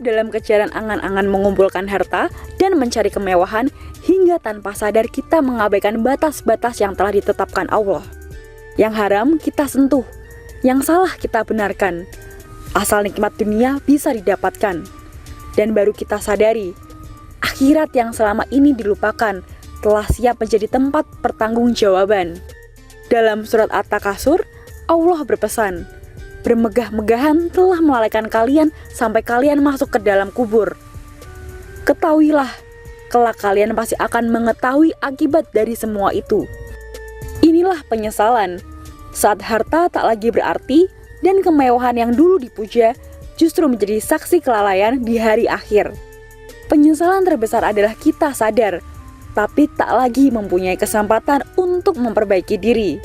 dalam kejaran angan-angan mengumpulkan harta dan mencari kemewahan, hingga tanpa sadar kita mengabaikan batas-batas yang telah ditetapkan Allah. Yang haram kita sentuh, yang salah kita benarkan. Asal nikmat dunia bisa didapatkan. Dan baru kita sadari, akhirat yang selama ini dilupakan telah siap menjadi tempat pertanggungjawaban. Dalam surat At-Takasur, Allah berpesan, bermegah-megahan telah melalaikan kalian sampai kalian masuk ke dalam kubur. Ketahuilah, kelak kalian pasti akan mengetahui akibat dari semua itu. Inilah penyesalan, saat harta tak lagi berarti dan kemewahan yang dulu dipuja justru menjadi saksi kelalaian di hari akhir. Penyesalan terbesar adalah kita sadar, tapi tak lagi mempunyai kesempatan untuk memperbaiki diri.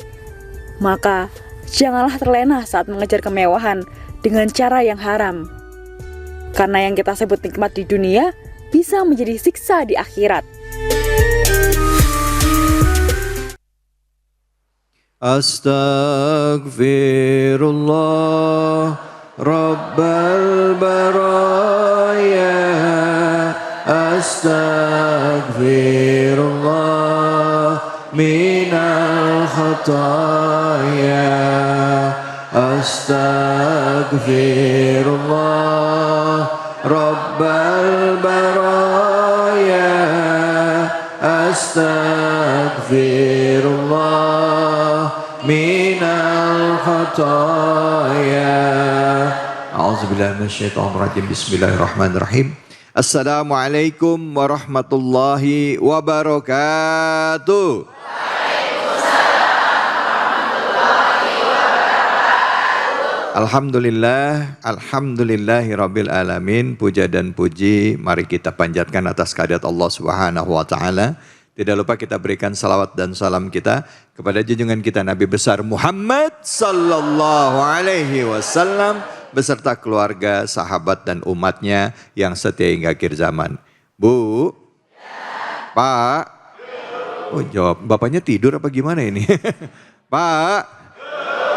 Maka, janganlah terlena saat mengejar kemewahan dengan cara yang haram. Karena yang kita sebut nikmat di dunia bisa menjadi siksa di akhirat. Astaghfirullah Rabbal baraya. Astaghfirullah minal khataya. Astaghfirullah Rabbal baraya. Astaghfirullah minal khataya. A'udzubillahi minasyaitonir rajim. Bismillahirrahmanirrahim. Assalamualaikum warahmatullahi wabarakatuh. Alhamdulillah, alhamdulillahirabbil alamin. Puja dan puji mari kita panjatkan atas kehadirat Allah Subhanahu wa taala. Tidak lupa kita berikan salawat dan salam kita kepada junjungan kita Nabi besar Muhammad sallallahu alaihi wasallam beserta keluarga, sahabat dan umatnya yang setia hingga akhir zaman. Bu? Ya. Pak? Oh jawab, bapaknya tidur apa gimana ini? Pak?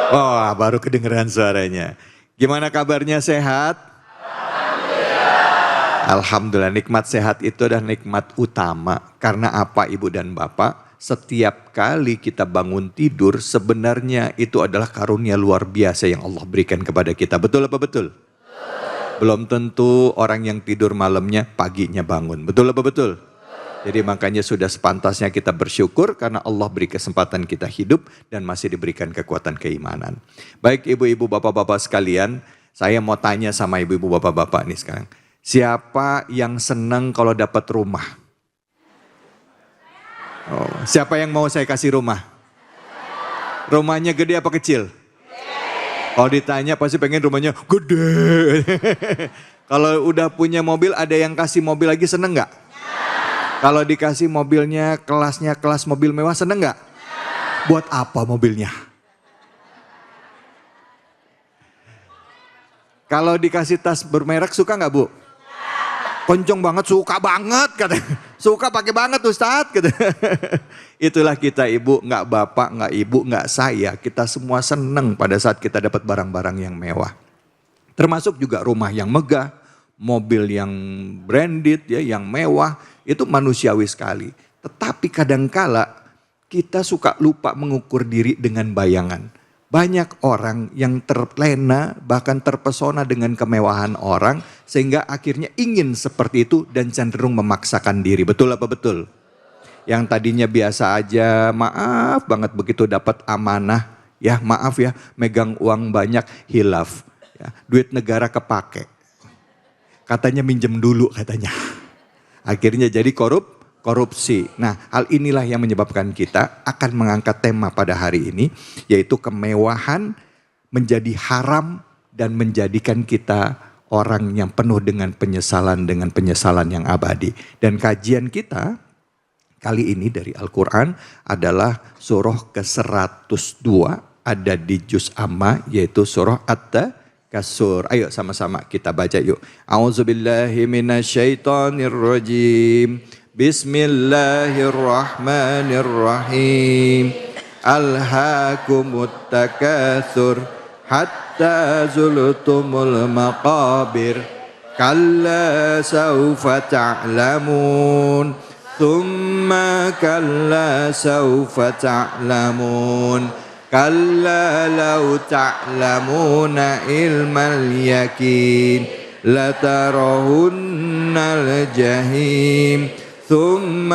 Oh, baru kedengeran suaranya. Gimana kabarnya, sehat? Alhamdulillah. Alhamdulillah, nikmat sehat itu adalah nikmat utama. Karena apa Ibu dan Bapak? Setiap kali kita bangun tidur sebenarnya itu adalah karunia luar biasa yang Allah berikan kepada kita. Betul apa betul? Betul. Belum tentu orang yang tidur malamnya paginya bangun. Betul apa betul? Jadi makanya sudah sepantasnya kita bersyukur karena Allah beri kesempatan kita hidup dan masih diberikan kekuatan keimanan. Baik ibu-ibu bapak-bapak sekalian, saya mau tanya sama ibu-ibu bapak-bapak nih sekarang. Siapa yang senang kalau dapat rumah? Oh, siapa yang mau saya kasih rumah? Rumahnya gede apa kecil? Kalau ditanya pasti pengen rumahnya gede. Kalau udah punya mobil ada yang kasih mobil lagi seneng gak? Kalau dikasih mobilnya kelasnya kelas mobil mewah seneng gak? Buat apa mobilnya? Kalau dikasih tas bermerek suka gak Bu? Kenceng banget, suka banget katanya. Suka pakai banget Ustadz katanya. Itulah kita ibu, gak bapak, gak ibu, gak saya. Kita semua seneng pada saat kita dapat barang-barang yang mewah. Termasuk juga rumah yang megah, mobil yang branded ya, yang mewah. Itu manusiawi sekali. Tetapi kadangkala kita suka lupa mengukur diri dengan bayangan. Banyak orang yang terlena bahkan terpesona dengan kemewahan orang. Sehingga akhirnya ingin seperti itu dan cenderung memaksakan diri. Betul apa betul? Yang tadinya biasa aja, maaf banget begitu dapat amanah. Ya maaf ya, megang uang banyak hilaf. Ya, duit negara kepake. Katanya minjem dulu katanya. Akhirnya jadi korupsi. Nah, hal inilah yang menyebabkan kita akan mengangkat tema pada hari ini, yaitu kemewahan menjadi haram dan menjadikan kita orang yang penuh dengan penyesalan yang abadi. Dan kajian kita kali ini dari Al-Quran adalah surah ke-102, ada di juz amma, yaitu surah At-Takasur. Ayo sama-sama kita baca yuk. A'udzubillahi minasyaitonirrajim. Bismillahirrahmanirrahim. Alhaakumut takatsur hatta zultumul maqabir. كلا سوف تعلمون ثم كلا سوف تعلمون كلا لو تعلمون علم اليقين لترهن الجحيم ثم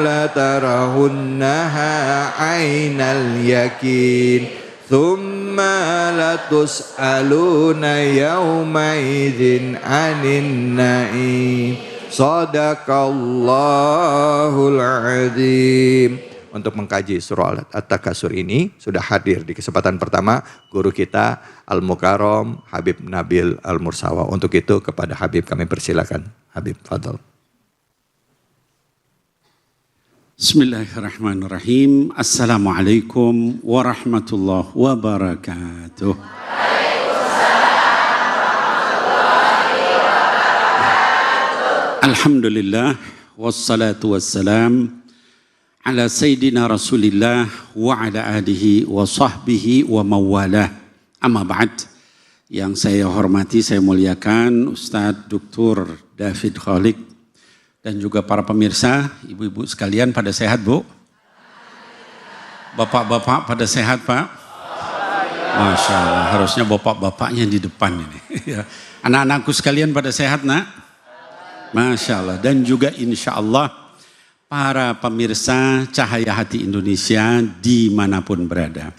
لترهنها عين اليقين ثم لتسألون يومئذ عن النعيم Sadaqallahul Azim. Untuk mengkaji surah At-Takasur ini sudah hadir di kesempatan pertama guru kita Al-Mukarram Habib Nabil Al-Mursawa. Untuk itu kepada Habib kami persilakan. Habib, fadhal. Bismillahirrahmanirrahim. Assalamualaikum warahmatullahi wabarakatuh. Alhamdulillah wassalatu wassalam ala sayyidina Rasulillah wa ala alihi wa sahbihi wa mawalah. Amma ba'd. Yang saya hormati, saya muliakan Ustadz Dr. David Khalik dan juga para pemirsa, ibu-ibu sekalian pada sehat, Bu? Bapak-bapak pada sehat, Pak? Masya Allah, harusnya bapak-bapaknya di depan ini. Anak-anakku sekalian pada sehat, nak? Masya Allah. Dan juga insya Allah para pemirsa Cahaya Hati Indonesia dimanapun berada.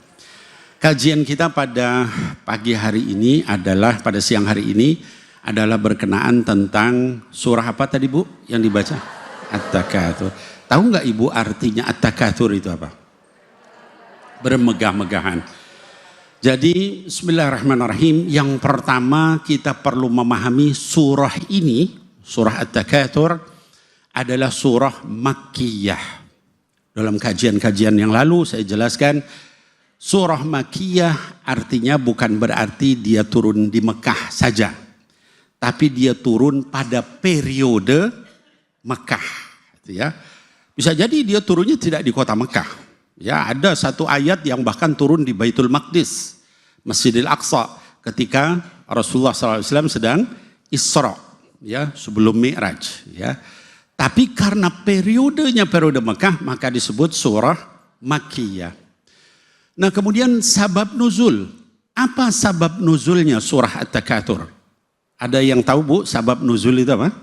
Kajian kita pada pagi hari ini adalah, pada siang hari ini adalah berkenaan tentang surah apa tadi, Bu, yang dibaca? At-Takatsur. Tahu nggak Ibu artinya At-Takatsur itu apa? Bermegah-megahan. Jadi bismillahirrahmanirrahim, yang pertama kita perlu memahami surah ini, surah At-Takatsur adalah surah Makkiyah. Dalam kajian-kajian yang lalu saya jelaskan, surah Makkiyah artinya bukan berarti dia turun di Mekah saja, tapi dia turun pada periode Mekah. Ya. Bisa jadi dia turunnya tidak di kota Mekah. Ya, ada satu ayat yang bahkan turun di Baitul Maqdis, Masjidil Aqsa, ketika Rasulullah SAW sedang Isra, ya, sebelum Mi'raj, ya. Tapi karena periodenya periode Mekah, maka disebut surah Makkiyah. Nah, kemudian sabab nuzul. Apa sabab nuzulnya surah At-Takatsur? Ada yang tahu, Bu, sabab nuzul itu apa?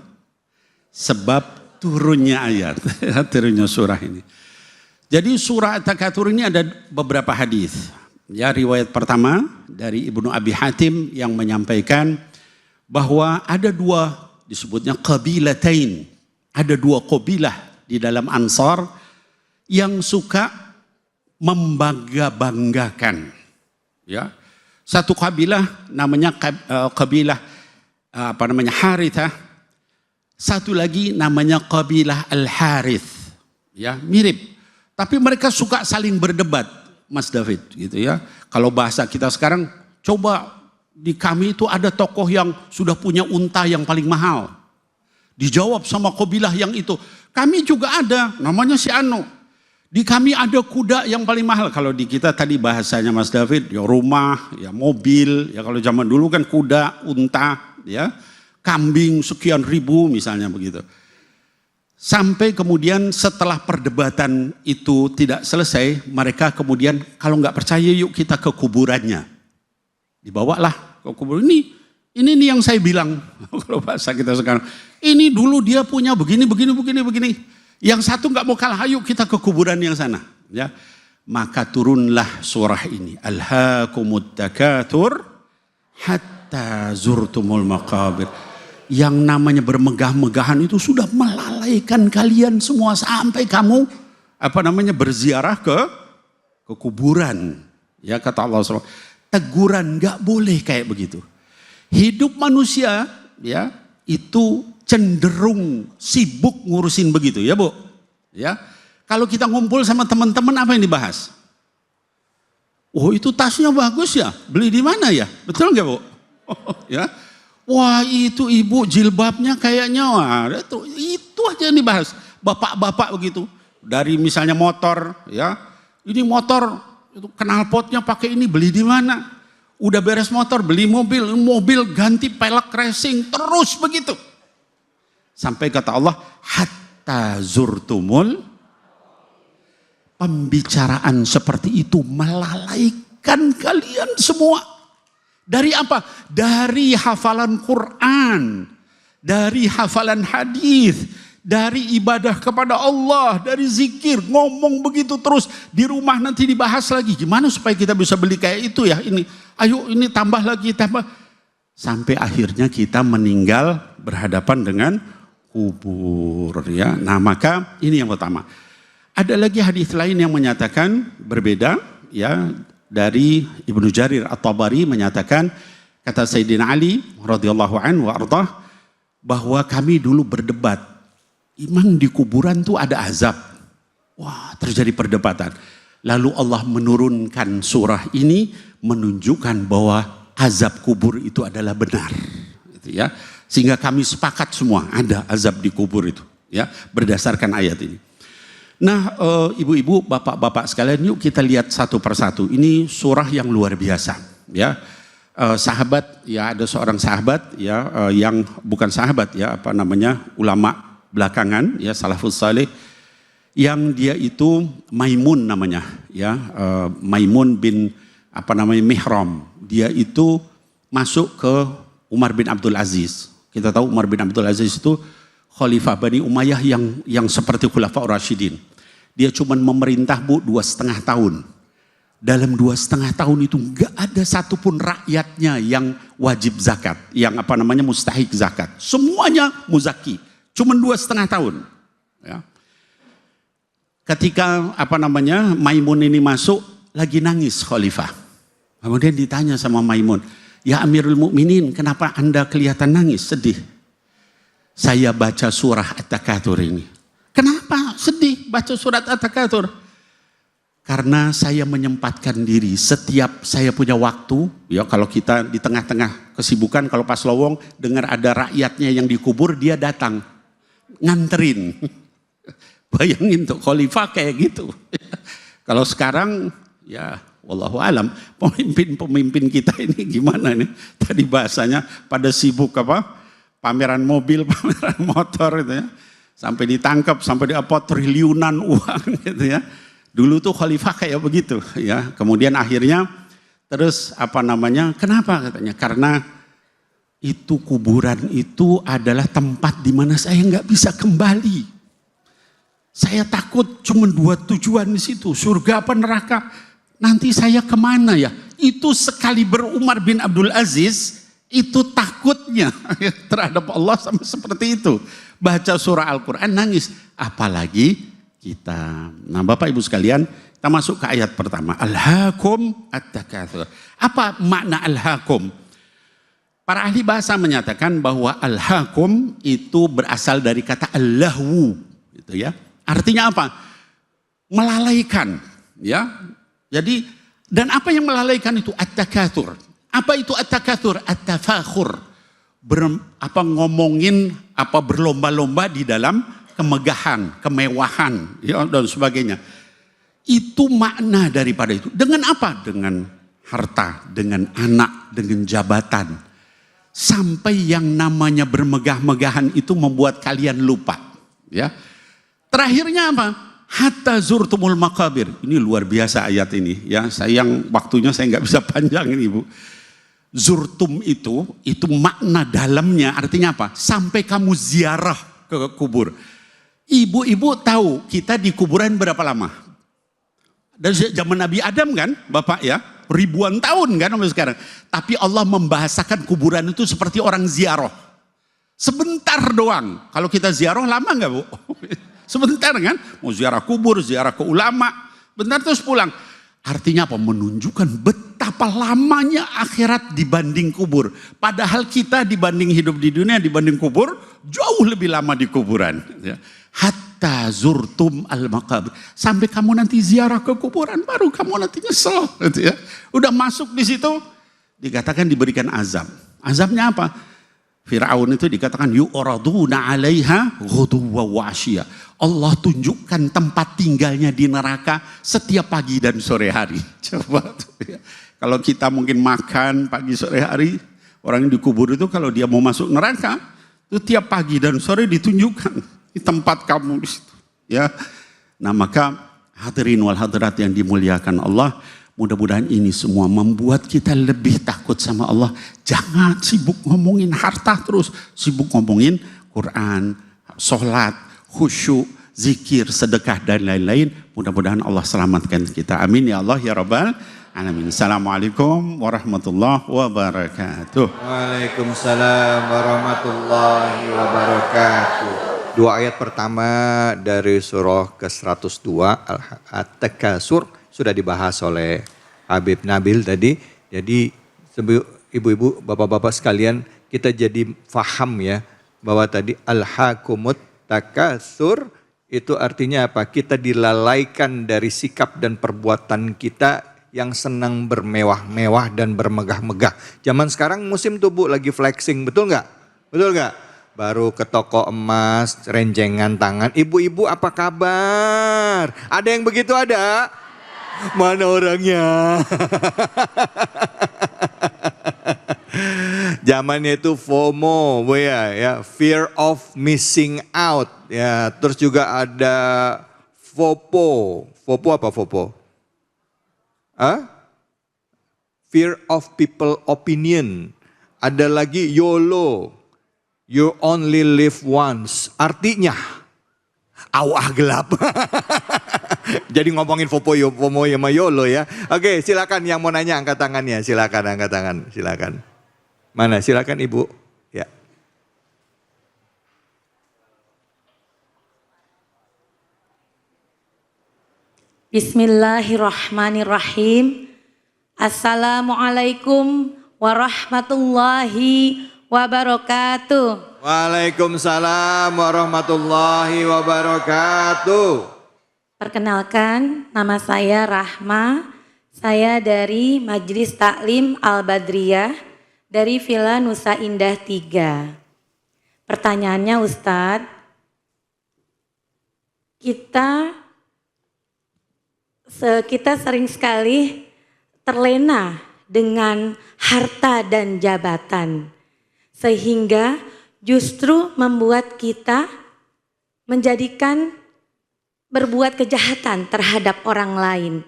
Sebab turunnya ayat, turunnya surah ini. Jadi surah At-Takatsur ini ada beberapa hadis. Ya, riwayat pertama dari Ibnu Abi Hatim yang menyampaikan bahwa ada dua, disebutnya qabilatain. Ada dua qabilah di dalam Ansar yang suka membangga-banggakan. Ya. Satu qabilah namanya qabilah Harithah. Satu lagi namanya qabilah Al-Harith. Ya, mirip. Tapi mereka suka saling berdebat, Mas David, gitu ya. Kalau bahasa kita sekarang, coba di kami itu ada tokoh yang sudah punya unta yang paling mahal. Dijawab sama qabilah yang itu, kami juga ada, namanya si Anu. Di kami ada kuda yang paling mahal. Kalau di kita tadi bahasanya Mas David, ya rumah, ya mobil, ya kalau zaman dulu kan kuda, unta, ya kambing sekian ribu misalnya begitu. Sampai kemudian setelah perdebatan itu tidak selesai, mereka kemudian kalau nggak percaya yuk kita ke kuburannya. Dibawalah ke kuburan ini nih yang saya bilang, kalau bahasa kita sekarang, ini dulu dia punya begini. Yang satu nggak mau kalah, ayo kita ke kuburan yang sana. Ya, maka turunlah surah ini. Alhaakumut takatsur hatta zurtumul maqabir. Yang namanya bermegah-megahan itu sudah melalaikan kalian semua sampai kamu berziarah ke kuburan. Ya, kata Allah SWT, teguran nggak boleh kayak begitu. Hidup manusia ya itu cenderung sibuk ngurusin begitu ya, Bu. Ya. Kalau kita ngumpul sama teman-teman apa yang dibahas? Oh, itu tasnya bagus ya. Beli di mana ya? Betul nggak, Bu? Ya. Wah, itu ibu jilbabnya kayaknya itu aja yang dibahas. Bapak-bapak begitu. Dari misalnya motor ya. Ini motor itu knalpotnya pakai ini, beli di mana? Udah beres motor, beli mobil ganti pelek racing, terus begitu. Sampai kata Allah, hatta zurtumul. Pembicaraan seperti itu melalaikan kalian semua. Dari apa? Dari hafalan Quran, dari hafalan hadis, dari ibadah kepada Allah, dari zikir, ngomong begitu terus. Di rumah nanti dibahas lagi, gimana supaya kita bisa beli kayak itu ya, ini. Ayo ini tambah lagi, tambah. Sampai akhirnya kita meninggal berhadapan dengan kubur ya. Nah maka ini yang pertama. Ada lagi hadis lain yang menyatakan berbeda ya, dari Ibnu Jarir At-Tabari menyatakan, kata Sayyidina Ali radhiyallahu anhu wa ardhah, bahwa kami dulu berdebat, emang di kuburan tuh ada azab. Wah, terjadi perdebatan. Lalu Allah menurunkan surah ini menunjukkan bahwa azab kubur itu adalah benar. Gitu ya. Sehingga kami sepakat semua ada azab di kubur itu. Ya, berdasarkan ayat ini. Nah, ibu-ibu, bapak-bapak sekalian, yuk kita lihat satu persatu. Ini surah yang luar biasa. Ya, sahabat, ya ada seorang sahabat, ya yang bukan sahabat, ya apa namanya, ulama belakangan, ya salafus saleh, yang dia itu Maimun namanya, ya Maimun bin apa namanya Mihram. Dia itu masuk ke Umar bin Abdul Aziz. Kita tahu Umar bin Abdul Aziz itu Khalifah Bani Umayyah yang seperti Khulafaur Rasyidin. Dia cuma memerintah 2,5 tahun. Dalam 2,5 tahun itu enggak ada satupun rakyatnya yang wajib zakat, yang apa namanya mustahik zakat. Semuanya muzaki. Cuma 2,5 tahun. Ya. Ketika apa namanya Maimun ini masuk, lagi nangis Khalifah. Kemudian ditanya sama Maimun, ya Amirul Mukminin, kenapa Anda kelihatan nangis, sedih? Saya baca surah At-Takatsur ini. Kenapa sedih baca surat At-Takatsur? Karena saya menyempatkan diri setiap saya punya waktu, ya kalau kita di tengah-tengah kesibukan, kalau pas lowong dengar ada rakyatnya yang dikubur, dia datang nganterin. Bayangin tuh khalifah kayak gitu. Kalau sekarang ya wallahu alam, pemimpin kita ini gimana nih? Tadi bahasanya pada sibuk apa? Pameran mobil, pameran motor gitu ya. Sampai ditangkap, sampai triliunan uang gitu ya. Dulu tuh khalifah kayak begitu ya. Kemudian akhirnya terus apa namanya? Kenapa katanya? Karena itu kuburan itu adalah tempat di mana saya nggak bisa kembali. Saya takut cuma 2 tujuan di situ, surga apa neraka. Nanti saya kemana ya? Itu sekali Umar bin Abdul Aziz itu takutnya terhadap Allah sampai seperti itu. Baca surah Al-Quran nangis, apalagi kita. Nah Bapak Ibu sekalian, kita masuk ke ayat pertama. Alhaakum at-takatsur. Apa makna alhaakum? Para ahli bahasa menyatakan bahwa alhaakum itu berasal dari kata allahu, gitu ya. Artinya apa? Melalaikan, ya. Jadi dan apa yang melalaikan itu at-takatsur. Apa itu at-takatsur? At-tafakhur. Ngomongin apa berlomba-lomba di dalam kemegahan, kemewahan, ya dan sebagainya. Itu makna daripada itu. Dengan apa? Dengan harta, dengan anak, dengan jabatan. Sampai yang namanya bermegah-megahan itu membuat kalian lupa, ya. Terakhirnya apa? Hatta zurtumul maqabir. Ini luar biasa ayat ini, ya. Sayang waktunya saya nggak bisa panjangin Ibu. Zurtum itu makna dalamnya artinya apa? Sampai kamu ziarah ke kubur. Ibu-ibu tahu kita di kuburan berapa lama? Dari zaman Nabi Adam kan, Bapak ya, ribuan tahun kan sampai sekarang. Tapi Allah membahasakan kuburan itu seperti orang ziarah. Sebentar doang. Kalau kita ziarah lama nggak Bu? Sebentar kan? Mau ziarah kubur, ziarah ke ulama, bentar terus pulang. Artinya apa? Menunjukkan betapa lamanya akhirat dibanding kubur. Padahal kita dibanding hidup di dunia, dibanding kubur, jauh lebih lama di kuburan. Hatta zurtum al-maqabir. Sampai kamu nanti ziarah ke kuburan, baru kamu nanti nyesel. Gitu ya. Udah masuk di situ, dikatakan diberikan azab. Azabnya apa? Fir'aun itu dikatakan yu'raduna 'alaiha ghuduwwan wa 'ashiyya. Allah tunjukkan tempat tinggalnya di neraka setiap pagi dan sore hari. Coba tuh ya. Kalau kita mungkin makan pagi sore hari, orang yang dikubur itu kalau dia mau masuk neraka, itu tiap pagi dan sore ditunjukkan di tempat kamu di situ. Ya, nah maka hadirin wal hadirat yang dimuliakan Allah, mudah-mudahan ini semua membuat kita lebih takut sama Allah. Jangan sibuk ngomongin harta terus, sibuk ngomongin Quran, sholat, khusyuk, zikir, sedekah dan lain-lain. Mudah-mudahan Allah selamatkan kita. Amin ya Allah ya Rabbal Alamin. Assalamualaikum warahmatullahi wabarakatuh. Waalaikumsalam warahmatullahi wabarakatuh. Dua ayat pertama dari surah ke-102 At-Takasur sudah dibahas oleh Habib Nabil tadi. Jadi ibu-ibu, bapak-bapak sekalian, kita jadi faham ya bahwa tadi al-hakumut takasur itu artinya apa? Kita dilalaikan dari sikap dan perbuatan kita yang senang bermewah-mewah dan bermegah-megah. Zaman sekarang musim tuh Bu lagi flexing, betul nggak? Betul nggak? Baru ke toko emas, rencengan tangan. Ibu-ibu apa kabar? Ada yang begitu ada? Mana orangnya? Zamannya itu FOMO, ya, fear of missing out, ya. Terus juga ada FOPO. FOPO apa FOPO? Fear of people opinion. Ada lagi YOLO. You only live once. Artinya, awah gelap. Jadi ngomongin FOMO sama YOLO ya. Oke, silakan yang mau nanya angkat tangannya. Silakan angkat tangan, silakan. Mana? Silakan Ibu. Ya. Bismillahirrahmanirrahim. Assalamualaikum warahmatullahi wabarakatuh. Waalaikumsalam warahmatullahi wabarakatuh. Perkenalkan, nama saya Rahma. Saya dari Majelis Taklim Al-Badriyah dari Villa Nusa Indah 3. Pertanyaannya Ustadz, kita sering sekali terlena dengan harta dan jabatan, sehingga justru membuat kita menjadikan berbuat kejahatan terhadap orang lain.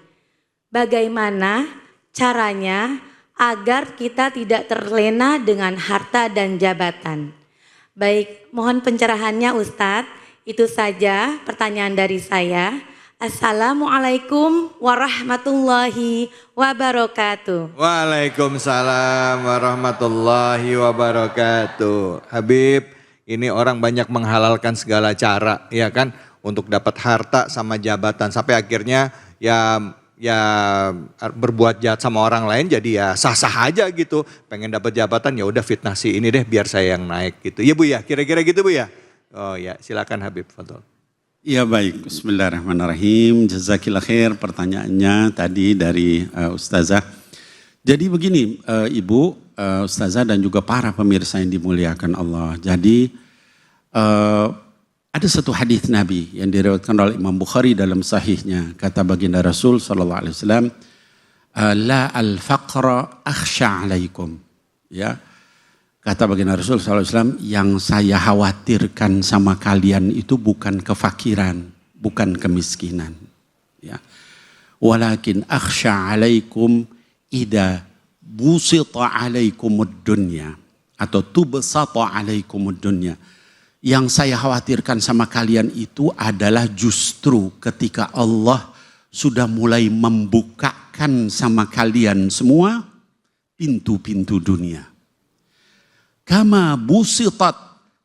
Bagaimana caranya agar kita tidak terlena dengan harta dan jabatan? Baik, mohon pencerahannya Ustadz. Itu saja pertanyaan dari saya. Assalamualaikum warahmatullahi wabarakatuh. Waalaikumsalam warahmatullahi wabarakatuh. Habib, ini orang banyak menghalalkan segala cara, ya kan, untuk dapat harta sama jabatan sampai akhirnya ya berbuat jahat sama orang lain, jadi ya sah-sah aja gitu. Pengen dapat jabatan ya udah fitnah si ini deh biar saya yang naik gitu. Ya Bu ya, kira-kira gitu Bu ya. Oh ya, silakan Habib, fadhol. Ya baik, bismillahirrahmanirrahim. Jazakillah khair pertanyaannya tadi dari Ustazah. Jadi begini Ibu, Ustazah dan juga para pemirsa yang dimuliakan Allah. Jadi ada satu hadis Nabi yang diriwayatkan oleh Imam Bukhari dalam sahihnya. Kata baginda Rasul SAW, la al-faqra akhsha alaikum. Ya. Kata baginda Rasul SAW, yang saya khawatirkan sama kalian itu bukan kefakiran, bukan kemiskinan. Ya. Walakin akhsha alaikum ida busita alaikumud dunya. Atau tubsata alaikumud dunya. Yang saya khawatirkan sama kalian itu adalah justru ketika Allah sudah mulai membukakan sama kalian semua pintu-pintu dunia. Kama busitat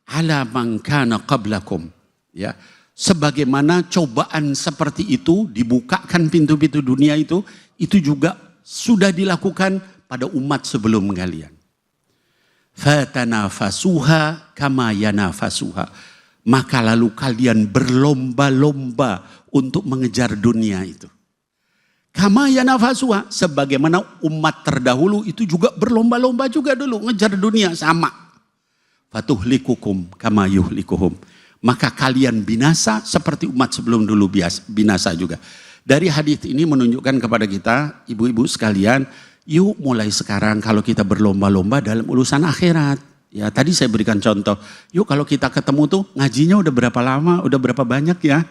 ala man kana qablakum, ya, sebagaimana cobaan seperti itu dibukakan pintu-pintu dunia itu juga sudah dilakukan pada umat sebelum kalian. Fatanafasuha kama yanafasuha, maka lalu kalian berlomba-lomba untuk mengejar dunia itu. Kama yanafasuha, sebagaimana umat terdahulu itu juga berlomba-lomba juga dulu ngejar dunia sama. Fatuhlikukum kama yuhlikuhum, maka kalian binasa seperti umat sebelum dulu binasa juga. Dari hadis ini menunjukkan kepada kita ibu-ibu sekalian, Yuk mulai sekarang kalau kita berlomba-lomba dalam urusan akhirat. Ya tadi saya berikan contoh, yuk kalau kita ketemu tuh ngajinya udah berapa lama, udah berapa banyak ya.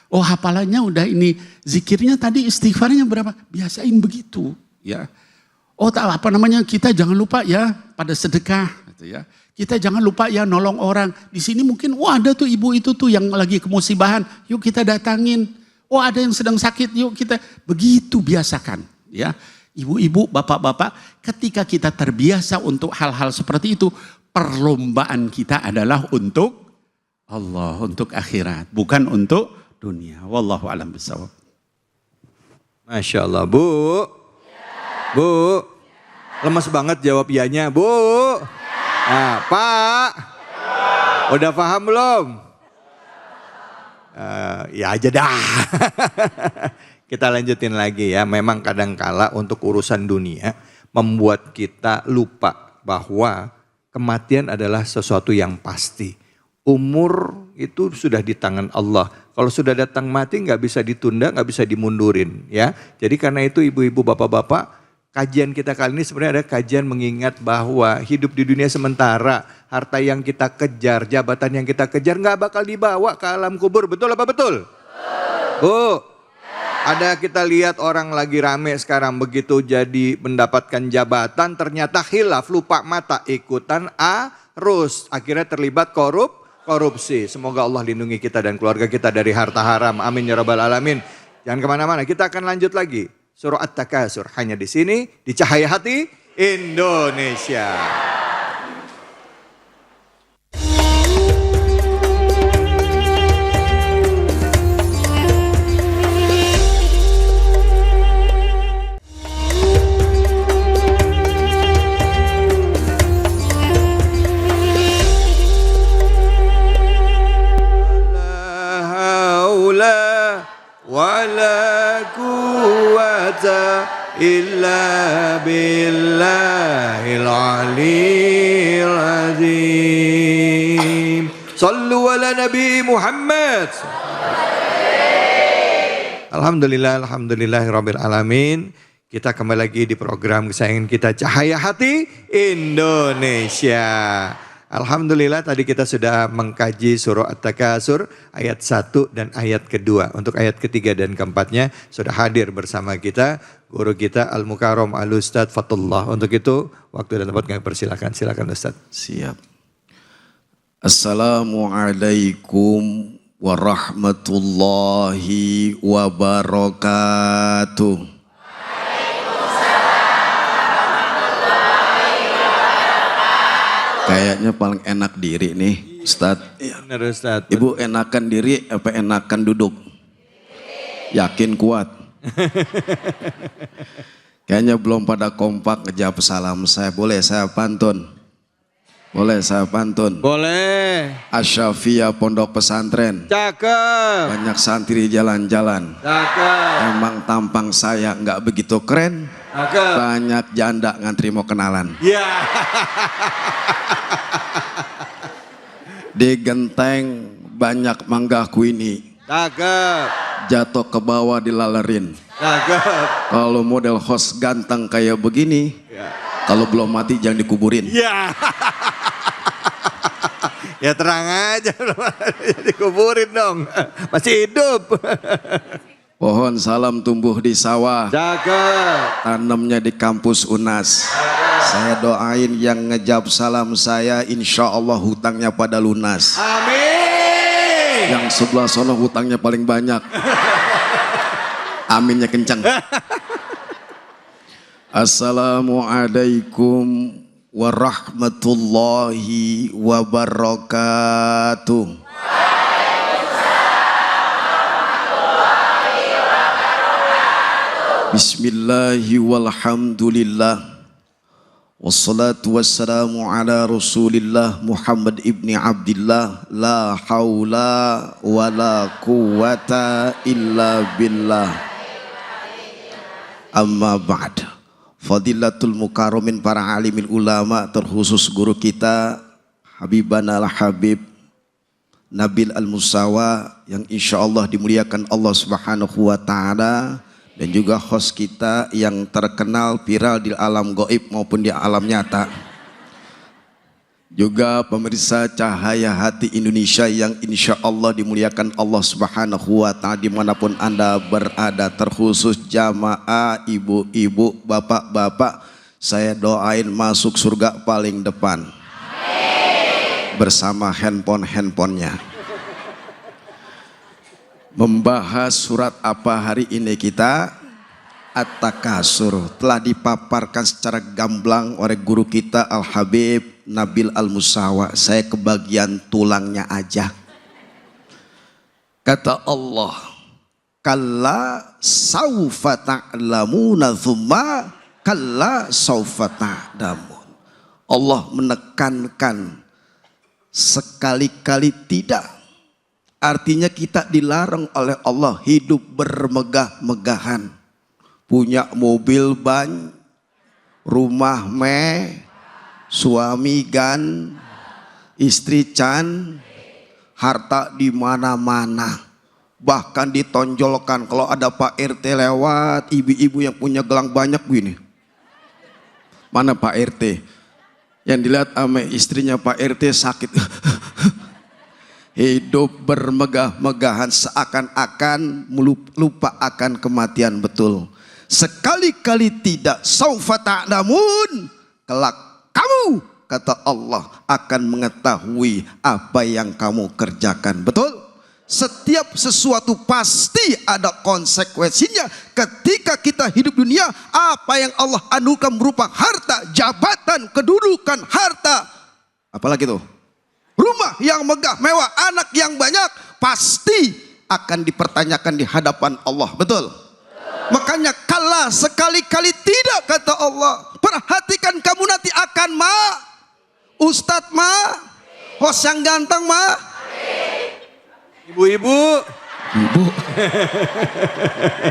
Oh hafalannya udah ini, zikirnya tadi istighfarnya berapa, biasain begitu ya. Oh apa namanya, kita jangan lupa ya pada sedekah gitu ya. Kita jangan lupa ya nolong orang. Di sini mungkin ada tuh ibu itu tuh yang lagi kemusibahan, yuk kita datangin. Oh ada yang sedang sakit, yuk kita begitu biasakan ya. Ibu-ibu, bapak-bapak, ketika kita terbiasa untuk hal-hal seperti itu, perlombaan kita adalah untuk Allah, untuk akhirat, bukan untuk dunia. Wallahu a'lam bishawab. Masya Allah, Bu. Bu. Lemas banget jawab ianya, Bu. Nah, Pak. Udah paham belum? Ya aja dah. Kita lanjutin lagi ya. Memang kadangkala untuk urusan dunia membuat kita lupa bahwa kematian adalah sesuatu yang pasti. Umur itu sudah di tangan Allah. Kalau sudah datang mati nggak bisa ditunda, nggak bisa dimundurin ya. Jadi karena itu ibu-ibu, bapak-bapak, kajian kita kali ini sebenarnya ada kajian mengingat bahwa hidup di dunia sementara, harta yang kita kejar, jabatan yang kita kejar nggak bakal dibawa ke alam kubur. Betul apa betul? Bu, ada kita lihat orang lagi rame sekarang begitu jadi mendapatkan jabatan ternyata khilaf, lupa mata, ikutan arus. Akhirnya terlibat korupsi. Semoga Allah lindungi kita dan keluarga kita dari harta haram. Amin ya rabbal alamin. Jangan kemana-mana, kita akan lanjut lagi. Surah At-Takasur hanya di sini di Cahaya Hati Indonesia. Wala quwwata illa billahil aliyyil azim. Sallu ala Nabi Muhammad. Alhamdulillahirabbil alamin. Kita kembali lagi di program kesayangan kita Cahaya Hati Indonesia. Alhamdulillah tadi kita sudah mengkaji surah At-Takasur ayat 1 dan ayat kedua. Untuk ayat ketiga dan keempatnya sudah hadir bersama kita guru kita Al-Mukarram Al-Ustadz Fatullah. Untuk itu waktu dan tempat kami persilakan. Silakan Ustadz. Siap. Assalamualaikum warahmatullahi wabarakatuh. Kayaknya paling enak diri nih, Ustadz. Iya, benar Ustadz. Ibu enakan diri apa enakan duduk? Yakin kuat? Kayaknya belum pada kompak ngejawab salam saya. Boleh saya pantun? Boleh saya pantun? Boleh. Asyafiyah Pondok Pesantren. Cakep. Banyak santri jalan-jalan. Cakep. Emang tampang saya nggak begitu keren. Cakep. Banyak janda ngantri mau kenalan. Ya. Di genteng banyak mangga kuini. Cakep. Jatuh ke bawah dilalerin. Cakep. Kalau model host ganteng kayak begini, Ya. kalau belum mati jangan dikuburin. Ya. Ya terang aja, dikuburin dong. Masih hidup. Pohon salam tumbuh di sawah, Cakep. tanamnya di kampus UNAS. Saya doain yang ngejawab salam saya, insya Allah hutangnya pada lunas. Amin. Yang sebelah sono hutangnya paling banyak. Aminnya kencang. Assalamualaikum warahmatullahi wabarakatuh. Bismillahi walhamdulillah. Wassalatu wassalamu ala rasulillah Muhammad ibni Abdillah. La hawla wa la quwata illa billah. Amma ba'd. Fadilatul mukarramin para alimil ulama, terkhusus guru kita Habibana al-Habib Nabil Al-Musawa yang insya Allah dimuliakan Allah Subhanahu wa ta'ala dan juga host kita yang terkenal viral di alam gaib maupun di alam nyata. Juga pemirsa Cahaya Hati Indonesia yang insya Allah dimuliakan Allah Subhanahu wa Ta'ala dimanapun Anda berada, terkhusus jamaah ibu-ibu, bapak-bapak, saya doain masuk surga paling depan bersama handphonenya. Membahas surat apa hari ini kita? At-Takasur. Telah dipaparkan secara gamblang oleh guru kita Al-Habib Nabil Al-Musawa. Saya kebagian tulangnya aja. Kata Allah, kalla saufa ta'lamuna thumma kalla saufa ta'lamun. Allah menekankan sekali-kali tidak. Artinya kita dilarang oleh Allah hidup bermegah-megahan. Punya mobil ban, rumah suami gan, istri can, harta di mana-mana. Bahkan ditonjolkan kalau ada Pak RT lewat, ibu-ibu yang punya gelang banyak begini. Mana Pak RT? Yang dilihat sama istrinya Pak RT sakit. Hidup bermegah-megahan seakan-akan lupa akan kematian, betul. Sekali-kali tidak, saufa ta'lamun, kelak kamu, kata Allah, akan mengetahui apa yang kamu kerjakan. Betul? Setiap sesuatu pasti ada konsekuensinya. Ketika kita hidup dunia, apa yang Allah anugerahkan berupa harta, jabatan, kedudukan, harta, apalagi itu, rumah yang megah, mewah, anak yang banyak, pasti akan dipertanyakan di hadapan Allah. Betul? Makanya kala sekali-kali tidak, kata Allah. Perhatikan kamu nanti akan Ustadz host yang ganteng Ibu-ibu,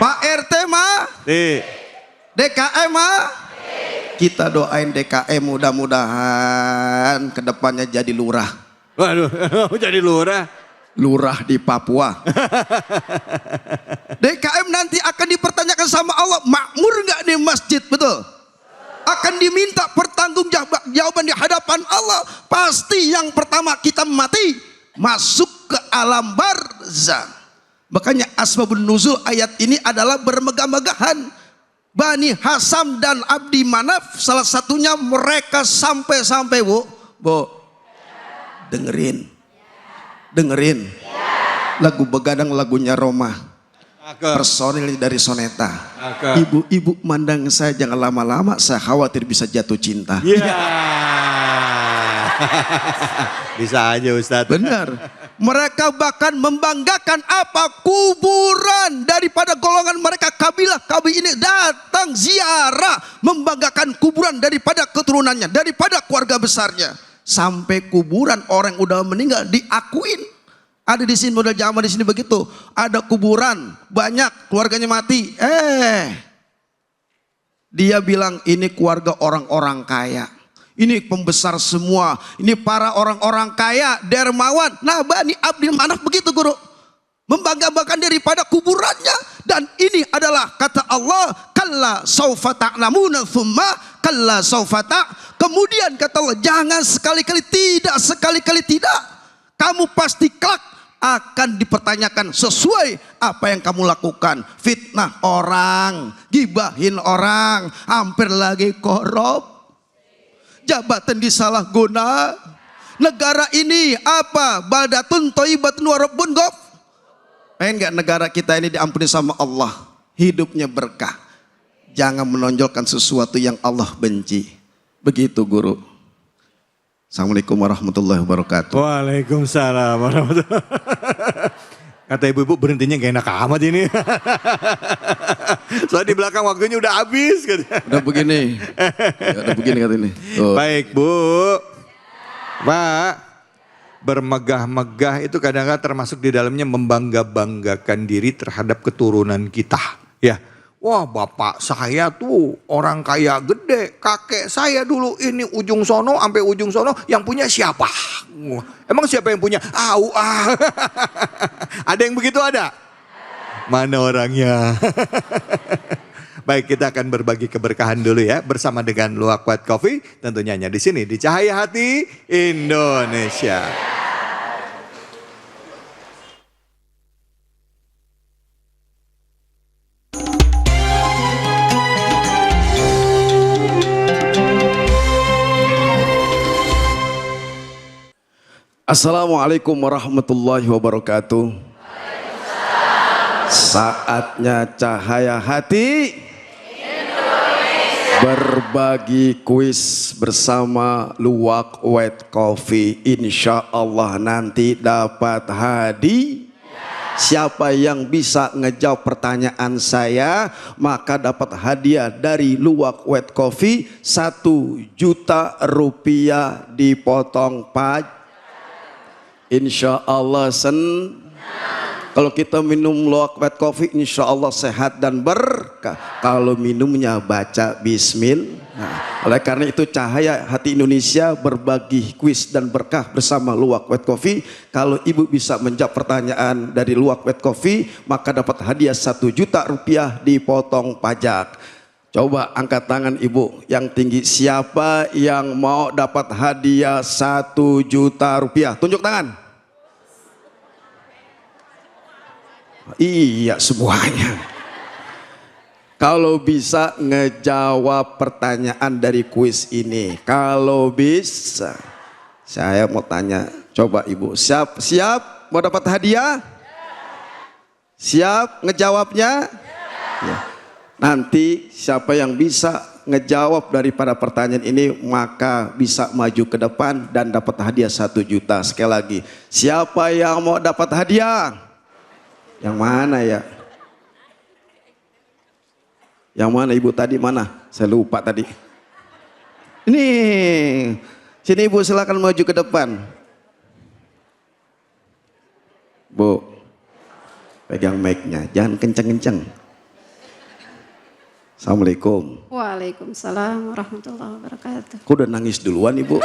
Pak RT DKM kita doain DKM mudah-mudahan kedepannya jadi lurah. waduh, jadi lurah di Papua. DKM nanti akan dipertanyakan sama Allah, makmur nggak di masjid, betul? Akan diminta pertanggungjawaban di hadapan Allah. Pasti yang pertama kita mati, masuk ke alam barzakh. Makanya asbabun nuzul ayat ini adalah bermegah-megahan. Bani Hasam dan Abdi Manaf, salah satunya mereka sampai Bu, dengerin lagu begadang, lagunya Roma, personil dari Soneta. Ibu-ibu mandang saya jangan lama-lama, saya khawatir bisa jatuh cinta. Bisa aja Ustadz. Benar. Mereka bahkan membanggakan apa? Kuburan daripada golongan mereka, kabilah ini datang ziarah, membanggakan kuburan daripada keturunannya, daripada keluarga besarnya. Sampai kuburan orang yang udah meninggal diakuin. Ada di sini model jamaah di sini begitu. Ada kuburan banyak, keluarganya mati. Dia bilang ini keluarga orang-orang kaya. Ini pembesar semua. Ini para orang-orang kaya, dermawan. Nah, Bani Abdul Manaf begitu, guru. Membanggakan daripada kuburannya. Dan ini adalah kata Allah, kalla saufa ta'lamuna thumma kalla saufa Kemudian kata Allah, jangan sekali-kali tidak. Kamu pasti kelak akan dipertanyakan sesuai apa yang kamu lakukan. Fitnah orang, gibahin orang, hampir lagi korup, jabatan disalahguna. Negara ini apa? Baldatun thayyibatun wa rabbun ghafur. Pengen gak negara kita ini diampuni sama Allah? Hidupnya berkah. Jangan menonjolkan sesuatu yang Allah benci. Begitu, guru. Assalamualaikum warahmatullahi wabarakatuh. Waalaikumsalam warahmatullahi wabarakatuh. Kata ibu-ibu berhentinya gak enak amat ini. Soalnya di belakang waktunya udah habis. Udah begini. Udah begini kata ini. Baik Bu. Pak, bermegah-megah itu kadang-kadang termasuk di dalamnya membangga-banggakan diri terhadap keturunan kita. Ya. Wah, bapak saya tuh orang kaya gede, kakek saya dulu ini ujung sono sampai ujung sono, yang punya siapa? Emang siapa yang punya? Ada yang begitu ada? Mana orangnya? Baik, kita akan berbagi keberkahan dulu ya bersama dengan Luwak White Coffee, tentunya hanya di sini di Cahaya Hati Indonesia. Assalamualaikum warahmatullahi wabarakatuh. Saatnya Cahaya Hati Indonesia berbagi kuis bersama Luwak White Coffee. Insya Allah nanti dapat hadiah. Siapa yang bisa ngejawab pertanyaan saya maka dapat hadiah dari Luwak White Coffee 1 juta rupiah dipotong pajak. Insya Allah kalau kita minum Luwak White Coffee insya Allah sehat dan berkah. Kalau minumnya baca bismillah. Oleh karena itu Cahaya Hati Indonesia berbagi kuis dan berkah bersama Luwak White Coffee. Kalau ibu bisa menjawab pertanyaan dari Luwak White Coffee maka dapat hadiah 1 juta rupiah dipotong pajak. Coba angkat tangan ibu yang tinggi. Siapa yang mau dapat hadiah 1 juta rupiah? Tunjuk tangan. Iya semuanya. Kalau bisa ngejawab pertanyaan dari kuis ini. Kalau bisa. Saya mau tanya. Coba ibu. Siap mau dapat hadiah? Siap ngejawabnya? Ya. Nanti siapa yang bisa ngejawab daripada pertanyaan ini maka bisa maju ke depan dan dapat hadiah 1 juta. Sekali lagi, siapa yang mau dapat hadiah? Yang mana ya? Yang mana ibu tadi mana? Saya lupa tadi. Ini, sini ibu silakan maju ke depan. Bu, pegang mic-nya, jangan kenceng-kenceng. Assalamualaikum. Waalaikumsalam warahmatullahi wabarakatuh. Kok udah nangis duluan ibu?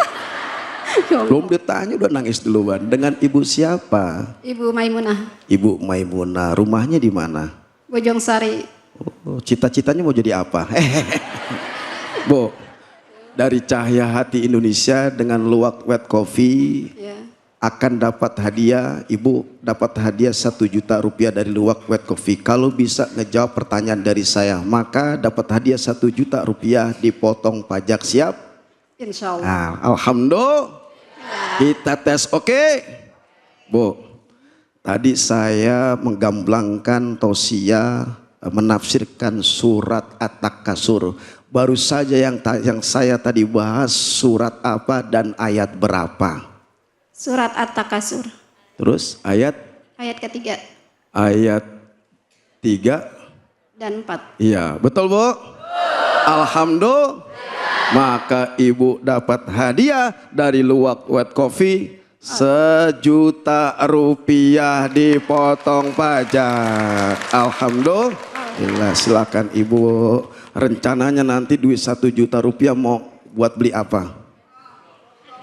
Belum ditanya udah nangis duluan. Dengan ibu siapa? Ibu Maimunah, Ibu Maimunah. Rumahnya di mana? Bojong Sari. Oh, cita-citanya mau jadi apa? Bu, dari Cahaya Hati Indonesia dengan Luwak White Coffee Ya. akan dapat hadiah. Ibu dapat hadiah 1 juta rupiah dari Luwak White Coffee. Kalau bisa ngejawab pertanyaan dari saya maka dapat hadiah 1 juta rupiah dipotong pajak. Siap? Insya Allah. Nah, alhamdulillah. Kita tes oke. Bu, tadi saya menggamblangkan tausiah menafsirkan surat At-Takasur. Baru saja yang saya tadi bahas surat apa dan ayat berapa? Surat At-Takasur. Terus ayat Ayat 3 ayat 3 dan 4. Iya, betul Bu? Alhamdulillah. Maka ibu dapat hadiah dari Luwak White Coffee 1 juta rupiah dipotong pajak. Alhamdulillah. Silakan ibu. Rencananya nanti duit 1 juta rupiah mau buat beli apa?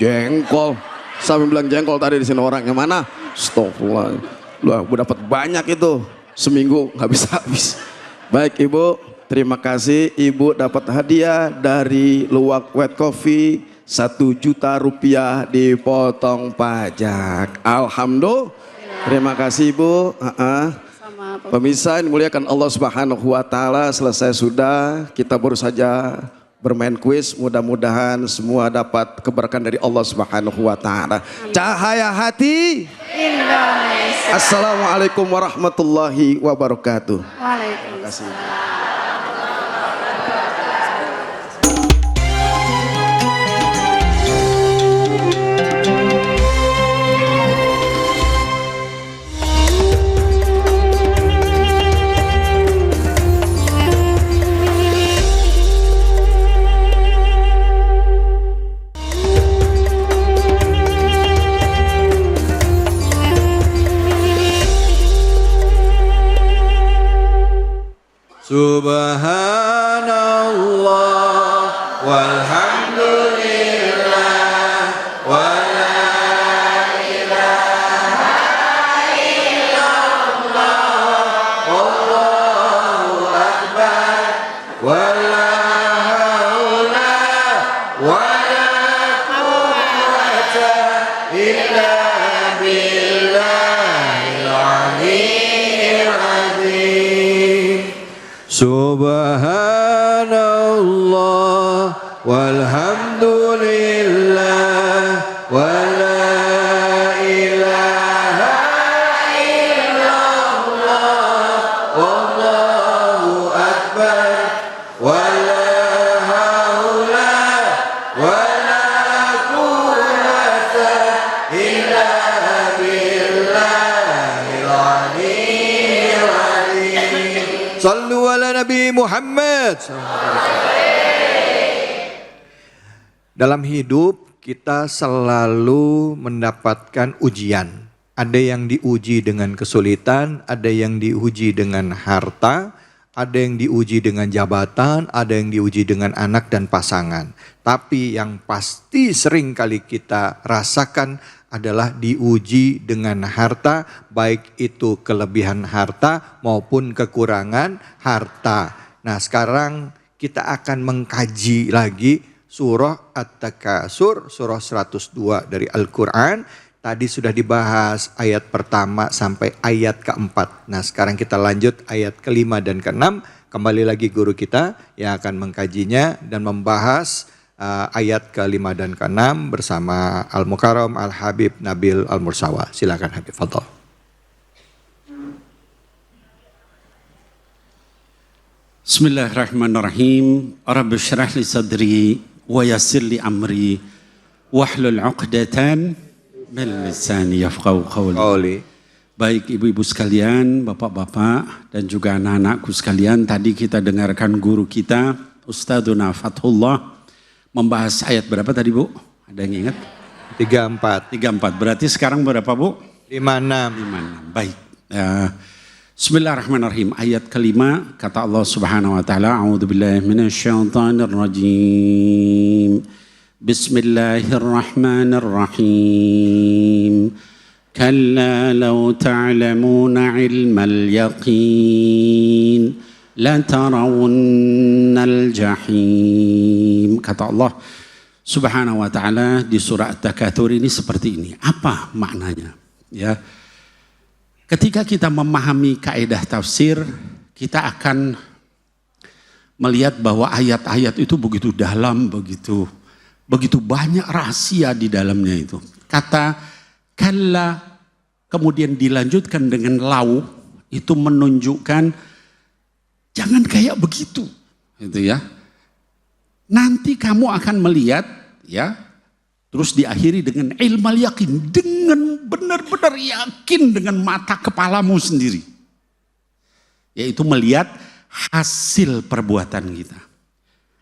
Jengkol. Sampai bilang jengkol tadi di sini orangnya mana? Astagfirullah. Loh, ibu dapat banyak itu. Seminggu nggak bisa habis. Baik ibu. Terima kasih ibu dapat hadiah dari Luwak White Coffee 1 juta rupiah dipotong pajak. Alhamdulillah. Terima kasih ibu. Pemirsa yang dimuliakan Allah Subhanahu wa taala, selesai sudah. Kita baru saja bermain kuis. Mudah-mudahan semua dapat keberkahan dari Allah Subhanahu wa taala. Cahaya Hati Indonesia. Assalamualaikum warahmatullahi wabarakatuh. Waalaikumsalam. Subhanallah walhamdulillah wa la ilaha illallah Nabi Muhammad. Dalam hidup kita selalu mendapatkan ujian. Ada yang diuji dengan kesulitan, ada yang diuji dengan harta, ada yang diuji dengan jabatan, ada yang diuji dengan anak dan pasangan. Tapi yang pasti sering kali kita rasakan adalah diuji dengan harta, baik itu kelebihan harta maupun kekurangan harta. Nah, sekarang kita akan mengkaji lagi surah At-Takasur, surah 102 dari Al-Quran. Tadi sudah dibahas ayat pertama sampai ayat keempat. Nah, sekarang kita lanjut ayat kelima dan keenam. Kembali lagi guru kita yang akan mengkajinya dan membahas ayat kelima dan keenam bersama Al-Mukarram Al-Habib Nabil Al-Mursawa. Silakan Habib, fadhol. Bismillahirrahmanirrahim. Rabbi syrah li sadri wa yassir li amri wahlul 'uqdatan min lisani yafqahu qawli. Baik ibu-ibu sekalian, bapak-bapak dan juga anak-anakku sekalian, tadi kita dengarkan guru kita Ustadzuna Fathullah membahas ayat berapa tadi Bu? Ada yang ingat? 34. 34. Berarti sekarang berapa Bu? 56. 56. Baik. Bismillahirrahmanirrahim. Ayat kelima kata Allah Subhanahu wa taala, a'udzubillahi minasyaitonir rajim. Bismillahirrahmanirrahim. Kalla law ta'lamuna 'ilmal yaqin la tarawunnal jahim. Kata Allah Subhanahu wa taala di surah At-Takatsur ini seperti ini. Apa maknanya? Ya. Ketika kita memahami kaidah tafsir, kita akan melihat bahwa ayat-ayat itu begitu dalam, begitu banyak rahasia di dalamnya itu. Kata kalla kemudian dilanjutkan dengan lau, itu menunjukkan jangan kayak begitu, gitu ya. Nanti kamu akan melihat, ya. Terus diakhiri dengan ilmal yakin, dengan benar-benar yakin dengan mata kepalamu sendiri. Yaitu melihat hasil perbuatan kita.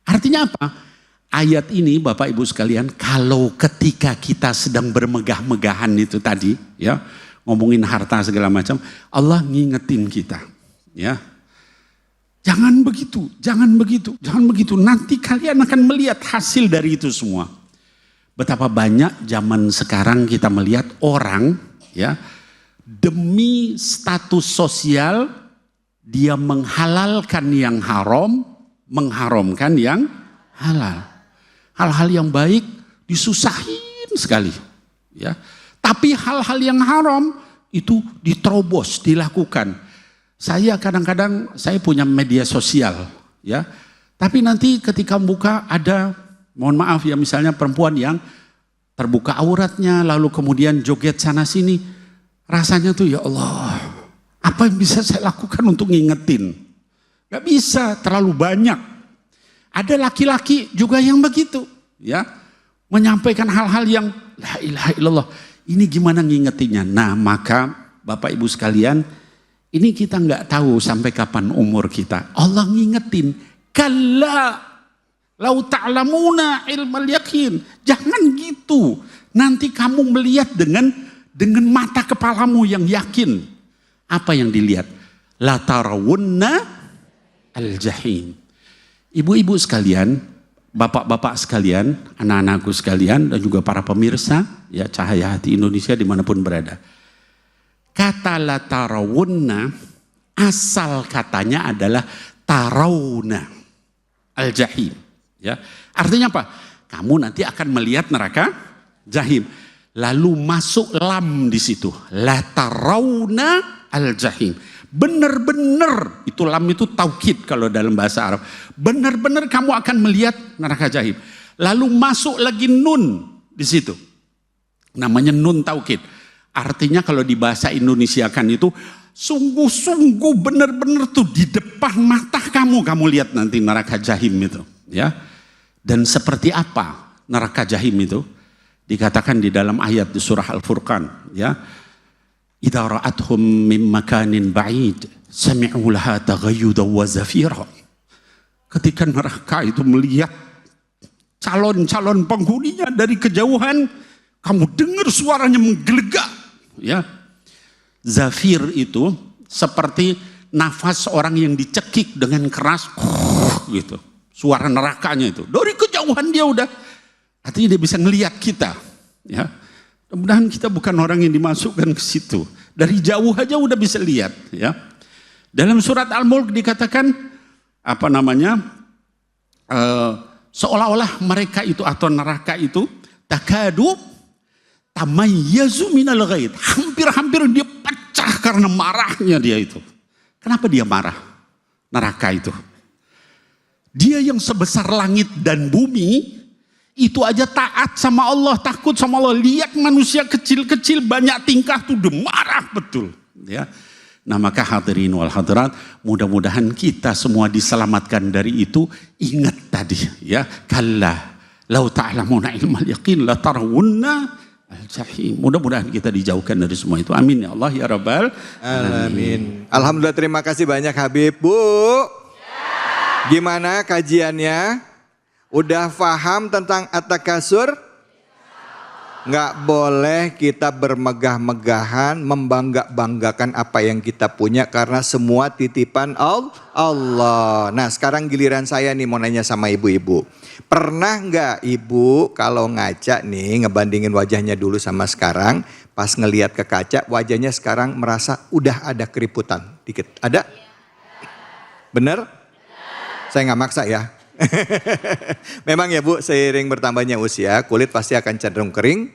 Artinya apa? Ayat ini Bapak Ibu sekalian, kalau ketika kita sedang bermegah-megahan itu tadi, ya, ngomongin harta segala macam, Allah ngingetin kita, ya. Jangan begitu, jangan begitu, jangan begitu. Nanti kalian akan melihat hasil dari itu semua. Betapa banyak zaman sekarang kita melihat orang, ya, demi status sosial dia menghalalkan yang haram, mengharamkan yang halal. Hal-hal yang baik disusahin sekali, ya. Tapi hal-hal yang haram itu diterobos, dilakukan. Saya kadang-kadang saya punya media sosial, ya. Tapi nanti ketika buka ada, mohon maaf ya, misalnya perempuan yang terbuka auratnya lalu kemudian joget sana sini. Rasanya tuh ya Allah, apa yang bisa saya lakukan untuk ngingetin? Gak bisa, terlalu banyak. Ada laki-laki juga yang begitu, ya, menyampaikan hal-hal yang la ilaha illallah. Ini gimana ngingetinnya? Nah, maka Bapak Ibu sekalian, ini kita nggak tahu sampai kapan umur kita. Allah ngingetin, kalla lau ta'lamuna ilmal yakin. Jangan gitu. Nanti kamu melihat dengan mata kepalamu yang yakin. Apa yang dilihat? La tarawunna al-jahim. Ibu-ibu sekalian, bapak-bapak sekalian, anak-anakku sekalian, dan juga para pemirsa, ya, Cahaya Hati Indonesia dimanapun berada. Kata la tarawunna, asal katanya adalah tarawna al-jahim. Ya, artinya apa? Kamu nanti akan melihat neraka jahim. Lalu masuk lam di situ. La tarawna al-jahim. Benar-benar, itu lam itu taukid kalau dalam bahasa Arab. Benar-benar kamu akan melihat neraka jahim. Lalu masuk lagi nun di situ. Namanya nun taukid. Artinya kalau di bahasa Indonesia kan itu sungguh-sungguh benar-benar tuh di depan mata kamu lihat nanti neraka jahim itu, ya. Dan seperti apa neraka jahim itu? Dikatakan di dalam ayat di surah Al-Furqan, ya. Idza ra'athum min makanin ba'id Sami'u laha taghayyudan wa zafira. Ketika neraka itu melihat calon-calon penghuninya dari kejauhan, kamu dengar suaranya menggelegak, ya. Zafir itu seperti nafas orang yang dicekik dengan keras, gitu. Suara nerakanya itu dari kejauhan dia udah, artinya dia bisa ngelihat kita, ya. Mudah-mudahan kita bukan orang yang dimasukkan ke situ. Dari jauh aja udah bisa lihat, ya. Dalam surat Al-Mulk dikatakan seolah-olah mereka itu atau neraka itu takadu tamayyazu minal ghaid. Hampir-hampir dia pecah karena marahnya dia itu. Kenapa dia marah? Neraka itu. Dia yang sebesar langit dan bumi itu aja taat sama Allah, takut sama Allah. Lihat manusia kecil-kecil banyak tingkah tuh udah marah betul, ya. Nah, maka hadirin wal hadirat, mudah-mudahan kita semua diselamatkan dari itu. Ingat tadi, ya, kalla lau ta'lamuna ilmal yaqin la tarawunna al-jahim. Mudah-mudahan kita dijauhkan dari semua itu. Amin ya Allah ya rabbal alamin. Alhamdulillah, terima kasih banyak Habib. Bu, gimana kajiannya? Udah paham tentang at-takasur? Nggak boleh kita bermegah-megahan, membangga-banggakan apa yang kita punya karena semua titipan Allah. Nah, sekarang giliran saya nih mau nanya sama ibu-ibu. Pernah nggak ibu kalau ngaca nih ngebandingin wajahnya dulu sama sekarang, pas ngelihat ke kaca wajahnya sekarang merasa udah ada keriputan dikit? Ada? Bener? Saya nggak maksa ya. Memang ya Bu, seiring bertambahnya usia, kulit pasti akan cenderung kering,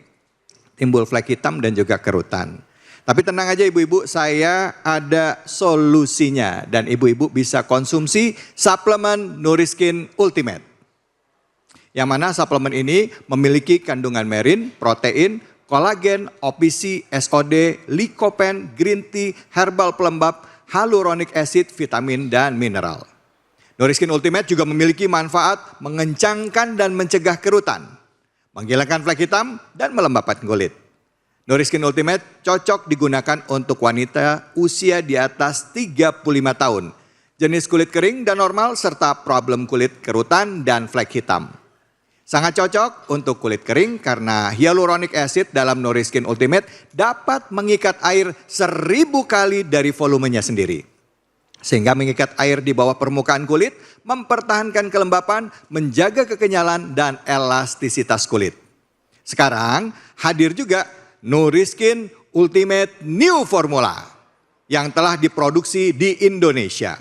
timbul flek hitam dan juga kerutan. Tapi tenang aja ibu-ibu, saya ada solusinya dan ibu-ibu bisa konsumsi suplemen Nuriskin Ultimate. Yang mana suplemen ini memiliki kandungan merin, protein, kolagen, OPC, SOD, lycopene, green tea, herbal pelembab, hyaluronic acid, vitamin dan mineral. Nuriskin Ultimate juga memiliki manfaat mengencangkan dan mencegah kerutan, menghilangkan flek hitam dan melembabkan kulit. Nuriskin Ultimate cocok digunakan untuk wanita usia di atas 35 tahun, jenis kulit kering dan normal serta problem kulit kerutan dan flek hitam. Sangat cocok untuk kulit kering karena hyaluronic acid dalam Nuriskin Ultimate dapat mengikat air 1000 kali dari volumenya sendiri. Sehingga mengikat air di bawah permukaan kulit, mempertahankan kelembapan, menjaga kekenyalan dan elastisitas kulit. Sekarang hadir juga Nuriskin Ultimate New Formula yang telah diproduksi di Indonesia.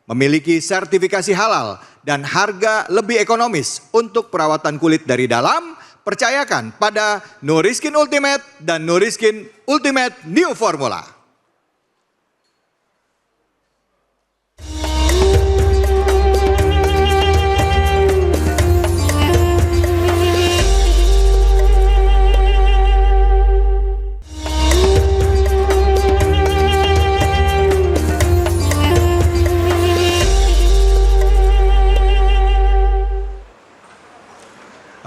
Memiliki sertifikasi halal dan harga lebih ekonomis untuk perawatan kulit dari dalam. Percayakan pada Nuriskin Ultimate dan Nuriskin Ultimate New Formula.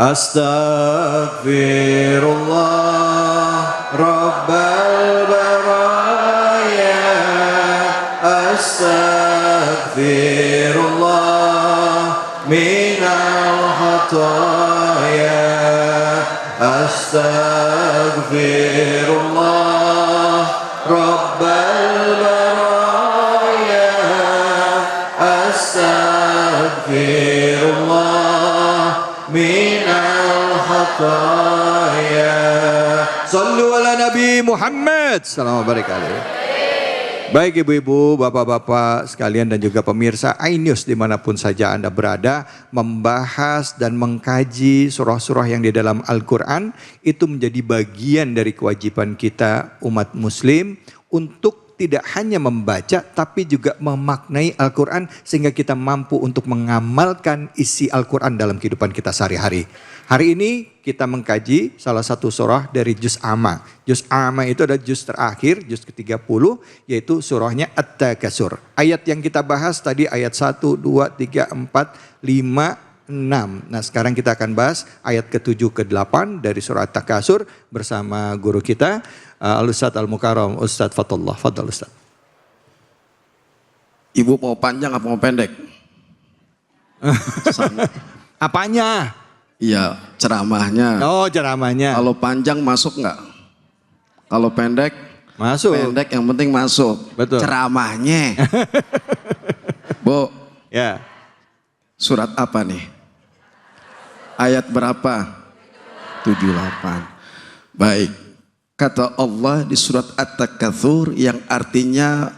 Astaghfirullah Rabbal baraya. Astaghfirullah minal khataya. Astaghfirullah Rabbal baraya. Astaghfirullah minal khataya. Sallu ala Nabi Muhammad sallallahu alaihi wasallam. Baik ibu-ibu, bapak-bapak sekalian dan juga pemirsa iNews dimanapun saja Anda berada, membahas dan mengkaji surah-surah yang di dalam Al-Quran itu menjadi bagian dari kewajiban kita umat muslim untuk tidak hanya membaca tapi juga memaknai Al-Quran sehingga kita mampu untuk mengamalkan isi Al-Quran dalam kehidupan kita sehari-hari. Hari ini kita mengkaji salah satu surah dari Juz Amma. Juz Amma itu adalah juz terakhir, juz ke-30 yaitu surahnya At-Takasur. Ayat yang kita bahas tadi ayat 1, 2, 3, 4, 5, 6. Nah sekarang kita akan bahas ayat ke-7 ke-8 dari surah At-Takasur bersama guru kita Al-Ustadz Al-Mukarram Ustadz Fatullah. Fadal Ustadz. Ibu mau panjang apa mau pendek? Apanya? Iya, ceramahnya. Oh, ceramahnya. Kalau panjang masuk nggak? Kalau pendek? Masuk. Pendek yang penting masuk. Betul. Ceramahnya. Bu, Ya. surat apa nih? Ayat berapa? 78. Baik. Kata Allah di surat At-Takatsur yang artinya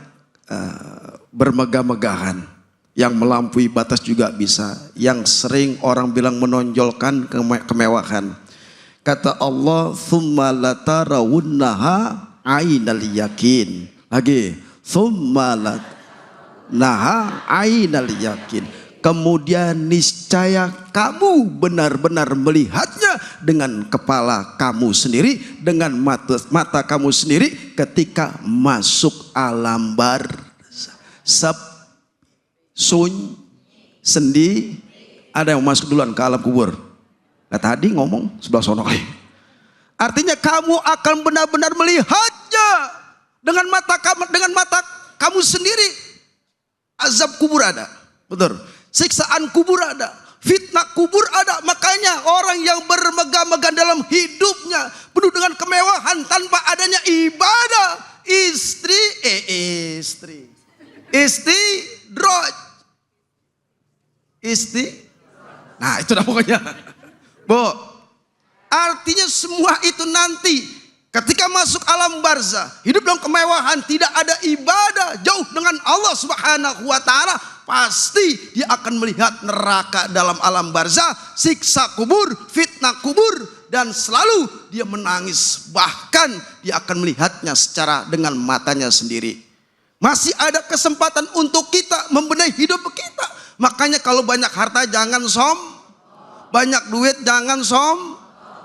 bermegah-megahan. Yang melampaui batas juga bisa. Yang sering orang bilang menonjolkan kemewahan. Kata Allah, "Tsumma latarawunnaha ainal yakin." Lagi, "Tsumma latarawunnaha ainal yakin." Kemudian niscaya kamu benar-benar melihatnya dengan kepala kamu sendiri, dengan mata kamu sendiri ketika masuk alam barzah. Sendi, ada yang masuk duluan ke alam kubur. Nah tadi ngomong sebelah sono. Artinya kamu akan benar-benar melihatnya dengan mata kamu sendiri. Azab kubur ada, betul. Siksaan kubur ada, fitnah kubur ada. Makanya orang yang bermegah-megah dalam hidupnya penuh dengan kemewahan tanpa adanya ibadah. Nah itu dah pokoknya. Bu, artinya semua itu nanti ketika masuk alam barzah, hidup dalam kemewahan, tidak ada ibadah, jauh dengan Allah Subhanahu wa taala, pasti dia akan melihat neraka dalam alam barzah, siksa kubur, fitnah kubur, dan selalu dia menangis, bahkan dia akan melihatnya secara dengan matanya sendiri. Masih ada kesempatan untuk kita membenahi hidup kita. Makanya kalau banyak harta jangan banyak duit jangan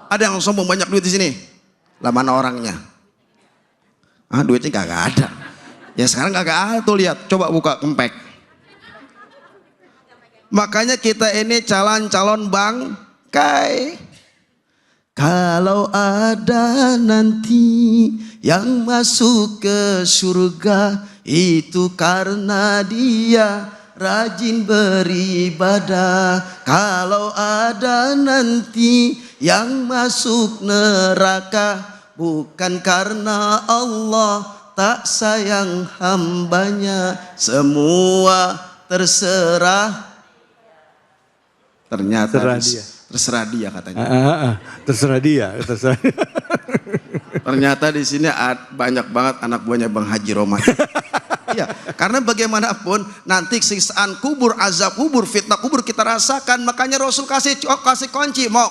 Ada yang sombong banyak duit di sini? Lah mana orangnya? Duitnya kagak ada. Ya sekarang kagak ada tuh, lihat, coba buka kempek. Makanya kita ini calon bangkai. Kalau ada nanti yang masuk ke surga, itu karena dia rajin beribadah. Kalau ada nanti yang masuk neraka, bukan karena Allah tak sayang hambanya. Semua terserah. Ternyata terserah dia katanya. Terserah dia. Ternyata di sini banyak banget anak buahnya Bang Haji Roma. Iya, karena bagaimanapun nanti siksaan kubur, azab kubur, fitnah kubur kita rasakan. Makanya Rasul kasih kunci, mau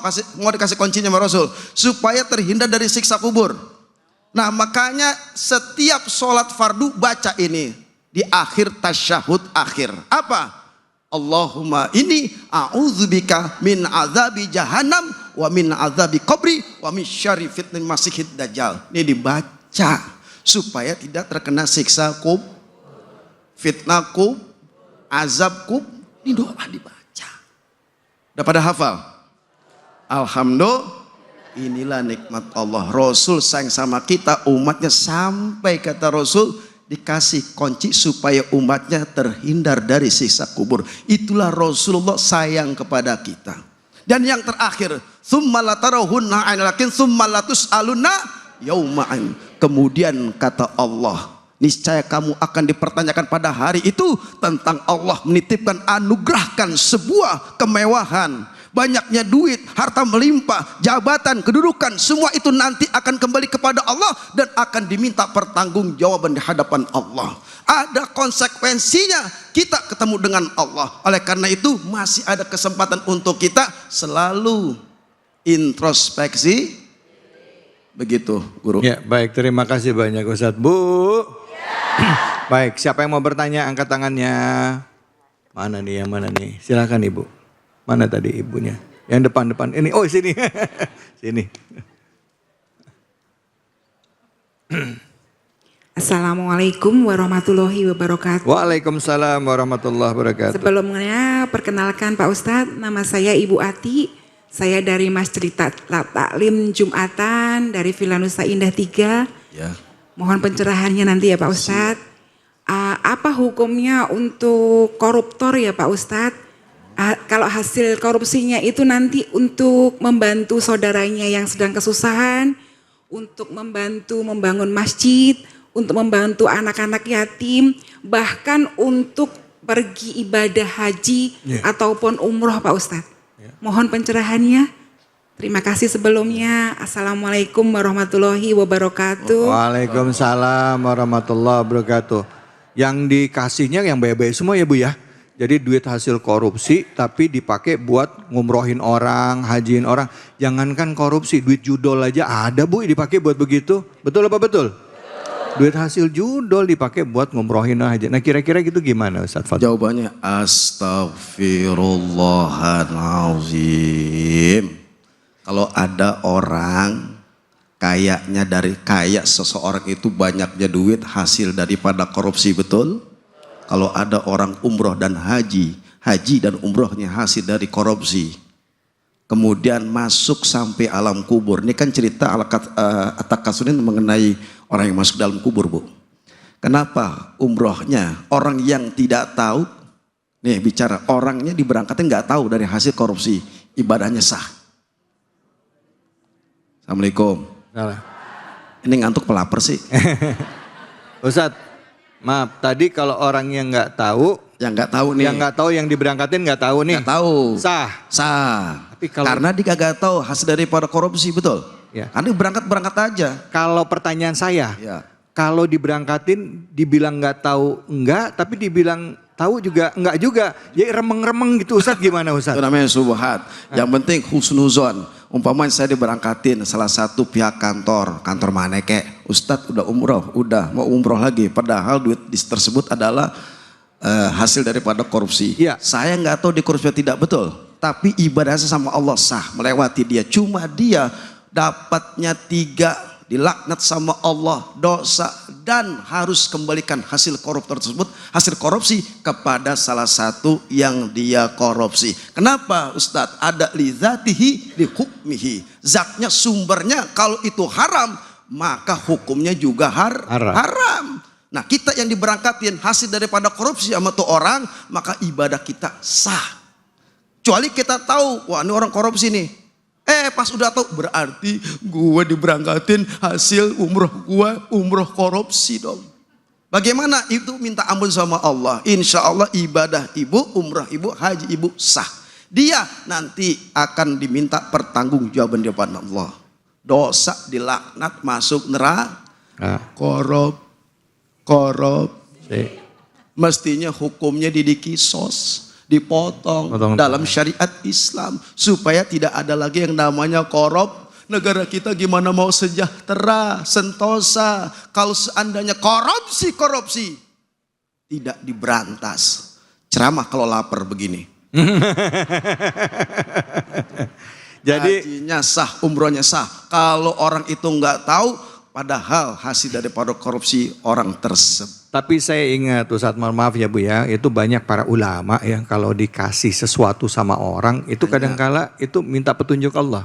dikasih kuncinya sama Rasul supaya terhindar dari siksa kubur. Nah, makanya setiap sholat fardu baca ini di akhir tasyahud akhir. Apa? Allahumma inni a'udzubika min azabi jahannam wa min azabi qabri wa min syarri fitnil masihid dajjal. Ini dibaca supaya tidak terkena siksa fitnah azab ini doa dibaca. Udah pada hafal? Alhamdulillah, inilah nikmat Allah. Rasul sayang sama kita, umatnya, sampai kata Rasul dikasih kunci supaya umatnya terhindar dari siksa kubur. Itulah Rasulullah sayang kepada kita. Dan yang terakhir, tsumma latarawunna ainalakin tsumma latus'aluna yauma'in. Kemudian kata Allah, niscaya kamu akan dipertanyakan pada hari itu tentang Allah menitipkan, anugerahkan sebuah kemewahan. Banyaknya duit, harta melimpah, jabatan, kedudukan, semua itu nanti akan kembali kepada Allah dan akan diminta pertanggungjawaban di hadapan Allah. Ada konsekuensinya kita ketemu dengan Allah. Oleh karena itu masih ada kesempatan untuk kita selalu introspeksi. Begitu, Guru. Ya, baik, terima kasih banyak Ustadz. Bu. Baik, siapa yang mau bertanya angkat tangannya. Mana nih, yang mana nih? Silakan Ibu. Mana tadi ibunya? Yang depan-depan. Ini, oh sini. Sini. Assalamualaikum warahmatullahi wabarakatuh. Waalaikumsalam warahmatullahi wabarakatuh. Sebelumnya perkenalkan Pak Ustadz, nama saya Ibu Ati. Saya dari Masjid Taklim Jumatan dari Villa Nusa Indah 3. Ya. Mohon pencerahannya nanti ya Pak Ustadz. apa hukumnya untuk koruptor ya Pak Ustadz? Kalau hasil korupsinya itu nanti untuk membantu saudaranya yang sedang kesusahan, untuk membantu membangun masjid, untuk membantu anak-anak yatim, bahkan untuk pergi ibadah haji ataupun umroh Pak Ustadz. Mohon pencerahannya. Terima kasih sebelumnya. Assalamualaikum warahmatullahi wabarakatuh. Waalaikumsalam warahmatullahi wabarakatuh. Yang dikasihnya yang baik-baik semua ya Bu ya. Jadi duit hasil korupsi tapi dipakai buat ngumrohin orang, hajiin orang. Jangankan korupsi, duit judol aja ada Bu dipakai buat begitu. Betul apa betul? Duit hasil judol dipakai buat ngumrohin haji. Nah kira-kira gitu gimana Ustaz Fadl? Jawabannya astagfirullahaladzim. Kalau ada orang kayaknya kaya seseorang itu banyaknya duit hasil daripada korupsi, betul? Kalau ada orang umroh dan haji dan umrohnya hasil dari korupsi, kemudian masuk sampai alam kubur. Ini kan cerita At-Takasurin mengenai orang yang masuk dalam kubur Bu. Kenapa umrohnya orang yang tidak tahu, nih bicara orangnya diberangkatnya nggak tahu dari hasil korupsi, ibadahnya sah. Assalamualaikum. Salah. Ini ngantuk pelapar sih. Ustadz, maaf tadi kalau orang yang nggak tahu, Yang nggak tahu nih. yang nggak tahu yang diberangkatin nggak tahu nih. Nggak tahu. Sah. Sah. Tapi kalau- Karena dia kagak tahu hasil daripada korupsi, betul? Ya. Karena berangkat aja. Kalau pertanyaan saya, Ya. kalau diberangkatin dibilang nggak tahu enggak, tapi dibilang tahu juga enggak juga. Ya remeng-remeng gitu Ustadz, gimana Itu Ustadz? namanya subhat. Yang penting husnuzon. Umpamanya saya diberangkatin salah satu pihak kantor mana kek. Ustadz udah umroh, udah mau umroh lagi. Padahal duit tersebut adalah hasil daripada korupsi. Iya. Saya nggak tahu di korupsi tidak betul. Tapi ibadahnya sama Allah sah, melewati dia. Cuma dia dapatnya 3, dilaknat sama Allah, dosa, dan harus kembalikan hasil koruptor tersebut, hasil korupsi kepada salah satu yang dia korupsi. Kenapa Ustadz? Ada li zatihi li hukmihi. Zatnya, sumbernya kalau itu haram, maka hukumnya juga haram. Nah kita yang diberangkatin hasil daripada korupsi sama tuh orang, maka ibadah kita sah. Kecuali kita tahu, wah ini orang korupsi nih. Pas udah tahu berarti gue diberangkatin hasil umroh korupsi dong. Bagaimana itu? Minta ampun sama Allah. Insya Allah ibadah ibu, umroh ibu, haji ibu sah. Dia nanti akan diminta pertanggungjawaban di hadapan Allah. Dosa dilaknat, masuk neraka. Korup. Mestinya hukumnya dikisos, dipotong dalam syariat Islam supaya tidak ada lagi yang namanya korup. Negara kita gimana mau sejahtera, sentosa kalau seandainya korupsi tidak diberantas. Ceramah kalau lapar begini. Jadi hajinya sah, umrohnya sah. Kalau orang itu nggak tahu, padahal hasil daripada korupsi orang tersebut. tapi saya ingat Ustadz, mohon maaf ya Bu ya, itu banyak para ulama ya kalau dikasih sesuatu sama orang itu kadangkala itu minta petunjuk Allah.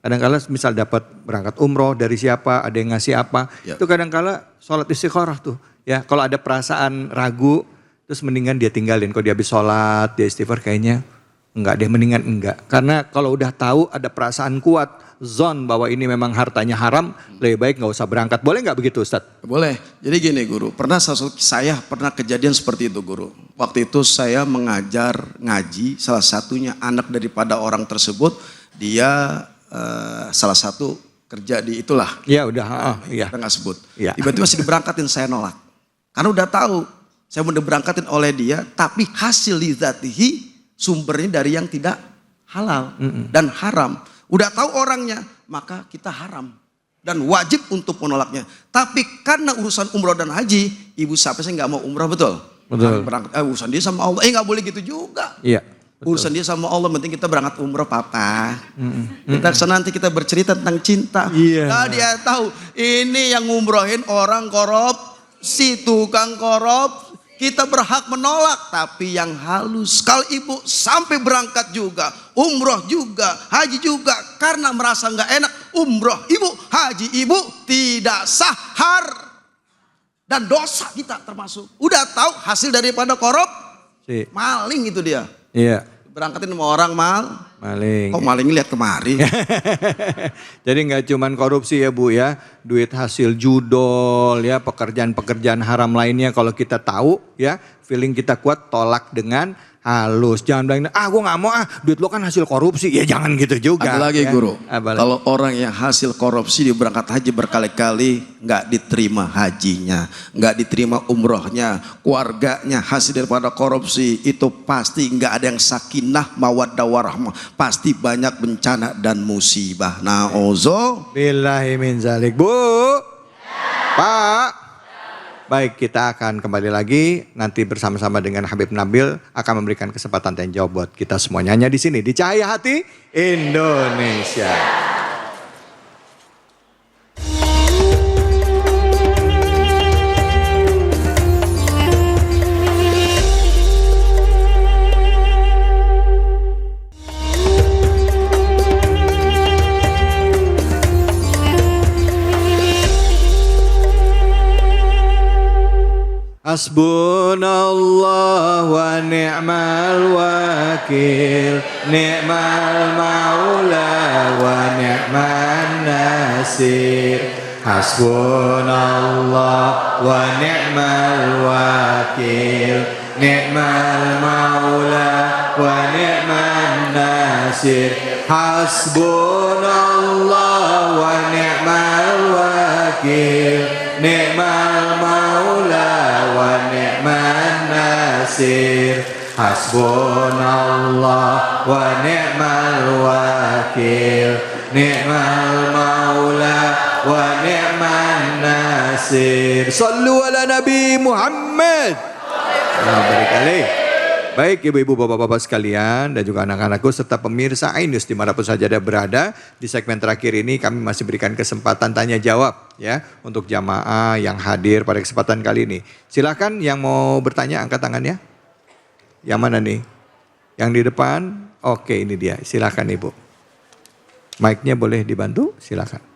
Kadangkala misal dapat berangkat umroh dari siapa, ada yang ngasih apa, itu kadangkala sholat istikharah tuh ya. Kalau ada perasaan ragu, terus mendingan dia tinggalin. Kalau dia habis sholat, dia istighfar kayaknya enggak deh, mendingan enggak. Karena kalau udah tahu ada perasaan kuat, zon bahwa ini memang hartanya haram, lebih baik nggak usah berangkat. Boleh nggak begitu Ustadz? Boleh. Jadi gini guru, saya pernah kejadian seperti itu guru. Waktu itu saya mengajar ngaji, salah satunya anak daripada orang tersebut, dia salah satu kerja di itulah. Ya udah, iya. Kita nggak sebut. Ya. Tiba-tiba masih diberangkatin, saya nolak. Karena udah tahu, saya mau diberangkatin oleh dia, tapi hasil lidzatihi sumbernya dari yang tidak halal dan haram. Udah tahu orangnya, maka kita haram dan wajib untuk menolaknya. Tapi karena urusan umroh dan haji, ibu siapa sih nggak mau umroh, betul? Betul. Berangkat, urusan dia sama Allah, nggak boleh gitu juga. Iya. Urusan dia sama Allah, penting kita berangkat umroh papa. Kita kesana nanti kita bercerita tentang cinta. Iya. Nah dia tahu ini yang ngumrohin orang korup, si tukang korup. Kita berhak menolak, tapi yang halus. Kalau ibu sampai berangkat juga, umroh juga, haji juga, karena merasa nggak enak, umroh ibu, haji ibu tidak sah Dan dosa kita termasuk. Udah tahu hasil daripada Si. maling itu dia. Iya. Berangkatin sama orang Maling. kok maling lihat kemari. Jadi nggak cuman korupsi ya Bu ya, duit hasil judol ya, pekerjaan-pekerjaan haram lainnya kalau kita tahu ya, feeling kita kuat, tolak dengan halus. Jangan bilang, gue nggak mau duit lo kan hasil korupsi. Ya jangan gitu juga. Ada lagi ya. guru, Apalagi? kalau orang yang hasil korupsi di berangkat haji berkali-kali nggak diterima hajinya, nggak diterima umrohnya, keluarganya hasil daripada korupsi itu pasti nggak ada yang sakinah mawaddah warahmah, pasti banyak bencana dan musibah. Billahi min zalik. Bu, Pak. Baik, kita akan kembali lagi nanti bersama-sama dengan Habib Nabil akan memberikan kesempatan tanya jawab buat kita semuanya hanya di sini di Cahaya Hati Indonesia. Hasbunallah wa ni'mal wakil, ni'mal maula wa ni'man nasir. Hasbunallah wa ni'mal wakil, ni'mal maula wa ni'man nasir. Hasbunallah wa ni'mal wakil, ni'mal maula wa ni'man nasir. Hasbunallah wa ni'mal wakil, ni'mal maula wa ni'man nasir. Sallu ala Nabi Muhammad. Berkali. Baik ibu-ibu, bapak-bapak sekalian dan juga anak-anakku serta pemirsa Ainus dimanapun saja Anda berada, di segmen terakhir ini kami masih berikan kesempatan tanya jawab ya untuk jamaah yang hadir pada kesempatan kali ini. Silakan yang mau bertanya angkat tangannya. Yang mana nih? Yang di depan? Oke, ini dia. Silakan ibu. Mic-nya boleh dibantu? Silakan.